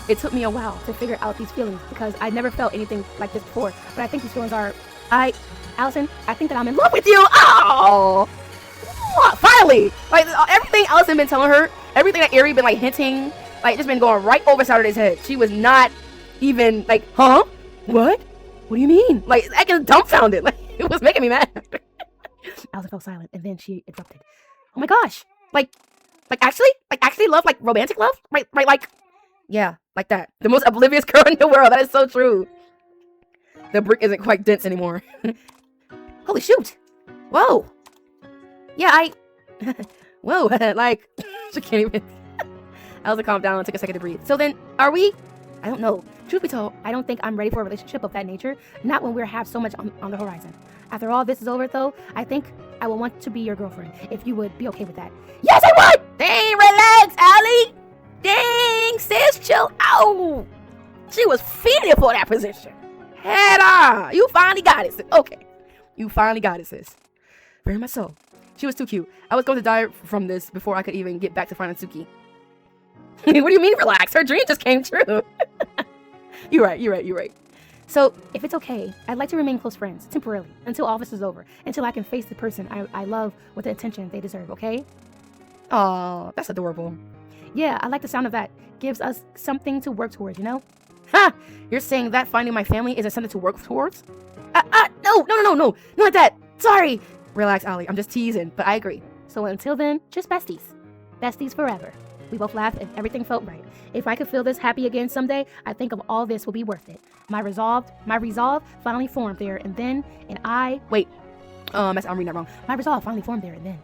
It took me a while to figure out these feelings because I never felt anything like this before. But I think these feelings are... Allison, I think that I'm in love with you. Oh! Finally! Like, everything Allison been telling her, everything that Ari been, like, hinting Like, just been going right over Saturday's head. She was not even like, huh? What? What do you mean? Like, acting dumbfounded. Like, it was making me mad. Allison fell silent, and then she interrupted. Oh my gosh! Like actually love, like romantic love? Right, like, yeah, like that. The most oblivious girl in the world. That is so true. The brick isn't quite dense anymore. Holy shoot. Whoa. Yeah, whoa, like, she can't even. Elsa calmed down and took a second to breathe. So then, are we? I don't know. Truth be told, I don't think I'm ready for a relationship of that nature. Not when we have so much on the horizon. After all this is over, though, I think I will want to be your girlfriend, if you would be okay with that. Yes, I would! Dang, relax, Allie! Dang, sis, chill out! She was feeding for that position. Head on! You finally got it, sis. Okay. You finally got it, sis. Very much so. She was too cute. I was going to die from this before I could even get back to finding Suki. What do you mean, relax? Her dream just came true. You're right. So, if it's okay, I'd like to remain close friends, temporarily, until all this is over, until I can face the person I love with the attention they deserve, okay? Aw, that's adorable. Yeah, I like the sound of that. Gives us something to work towards, you know? Ha! You're saying that finding my family isn't something to work towards? No, not like that. Sorry. Relax, Allie, I'm just teasing, but I agree. So until then, just besties. Besties forever. We both laughed and everything felt right. If I could feel this happy again someday, I think of all this will be worth it. My resolve finally formed there and then, and I... Wait, I'm reading that wrong. My resolve finally formed there and then,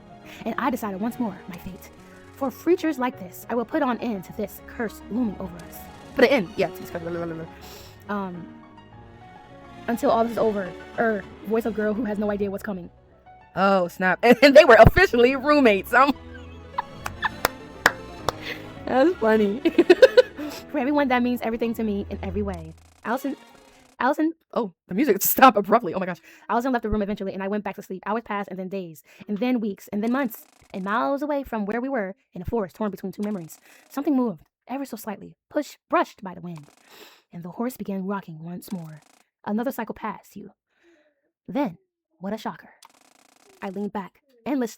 and I decided once more my fate. For creatures like this, I will put an end to this curse looming over us. Put it in. Yeah. Until all this is over. Voice of girl who has no idea what's coming. Oh, snap. And they were officially roommates. That's funny. For everyone, that means everything to me in every way. Allison. Oh, the music stopped abruptly. Oh my gosh. Allison left the room eventually, and I went back to sleep. Hours passed, and then days, and then weeks, and then months, and miles away from where we were, in a forest torn between two memories. Something moved, ever so slightly, brushed by the wind, and the horse began rocking once more. Another cycle passed, you. Then, what a shocker. I leaned back. I leaned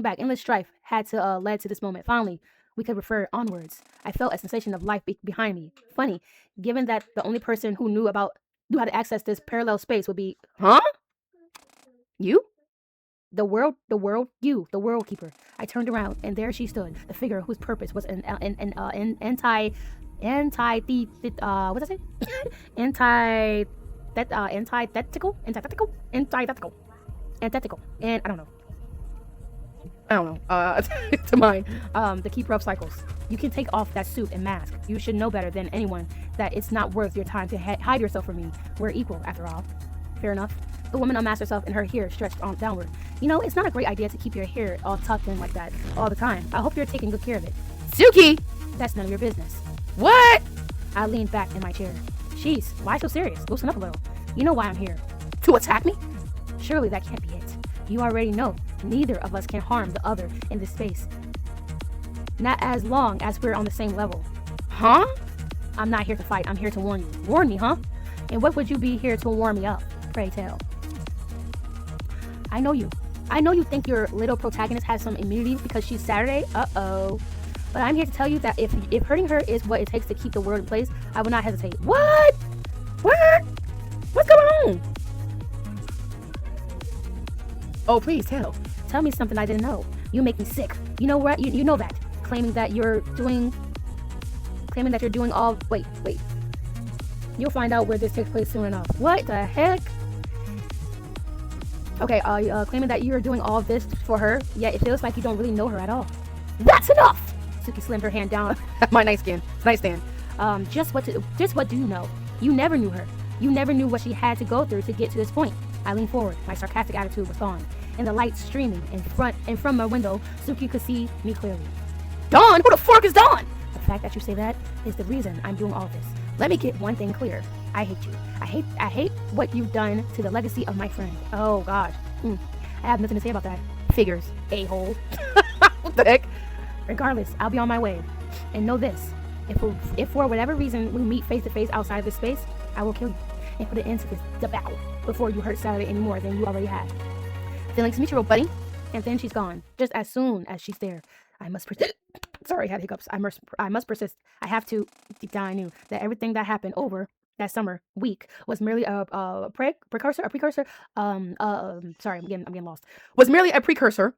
back. Endless strife had to led to this moment. Finally, we could refer onwards. I felt a sensation of life behind me. Funny, given that the only person who knew how to access this parallel space would be... Huh? You? The world keeper. I turned around, and there she stood, the figure whose purpose was antithetical, and I don't know. To mine. The keeper of cycles. You can take off that suit and mask. You should know better than anyone that it's not worth your time to hide yourself from me. We're equal, after all. Fair enough. The woman unmasked herself and her hair stretched on downward. You know, it's not a great idea to keep your hair all tucked in like that all the time. I hope you're taking good care of it. Suki! That's none of your business. What? I leaned back in my chair. Jeez, why so serious? Loosen up a little. You know why I'm here. To attack me? Surely that can't be it. You already know neither of us can harm the other in this space. Not as long as we're on the same level. Huh? I'm not here to fight. I'm here to warn you. Warn me, huh? And what would you be here to warm me up? Pray tell. I know you. I know you think your little protagonist has some immunity because she's Saturday. Uh-oh. But I'm here to tell you that if hurting her is what it takes to keep the world in place, I will not hesitate. What? What's going on? Oh, please tell. Tell me something I didn't know. You make me sick. You know what? You know that. Claiming that you're doing all... Wait. You'll find out where this takes place soon enough. What the heck? Okay, claiming that you're doing all this for her, yet it feels like you don't really know her at all. That's enough! Suki slammed her hand down my nightstand. Just what do you know? You never knew her. You never knew what she had to go through to get to this point. I leaned forward. My sarcastic attitude was on, and the light streaming in from my window, Suki could see me clearly. Dawn? Who the fuck is Dawn? The fact that you say that is the reason I'm doing all this. Let me get one thing clear. I hate you. I hate what you've done to the legacy of my friend. Oh gosh. I have nothing to say about that. Figures, a-hole. What the heck? Regardless, I'll be on my way. And know this. If for whatever reason we meet face to face outside of this space, I will kill you and put an end to this debacle before you hurt Saturday any more than you already had. Feelings mutual, buddy. And then she's gone. Just as soon as she's there, I must protect Sorry, I had hiccups. I must persist. I have to. Deep down, I knew that everything that happened over that summer week was merely a precursor. Sorry, I'm getting lost. Was merely a precursor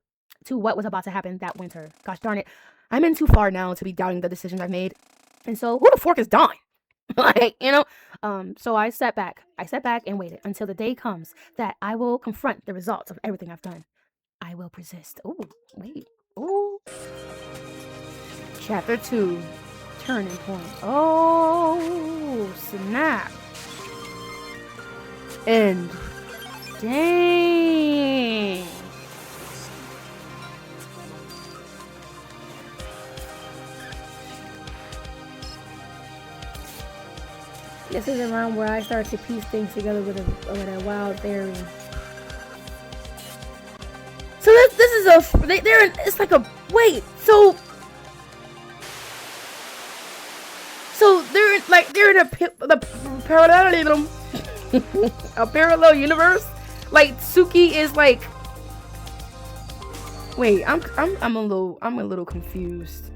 to what was about to happen that winter. Gosh darn it, I'm in too far now to be doubting the decisions I've made. And so, who the fork is Dawn? Like, you know. So I sat back. And waited until the day comes that I will confront the results of everything I've done. I will persist. Oh, wait. Oh. Chapter 2. Turning point. Oh, snap. End. Dang. This is around where I start to piece things together with a wild theory. So this is they're in, it's like a wait. So they're in the parallel a parallel universe. Like Suki is like. Wait, I'm a little confused.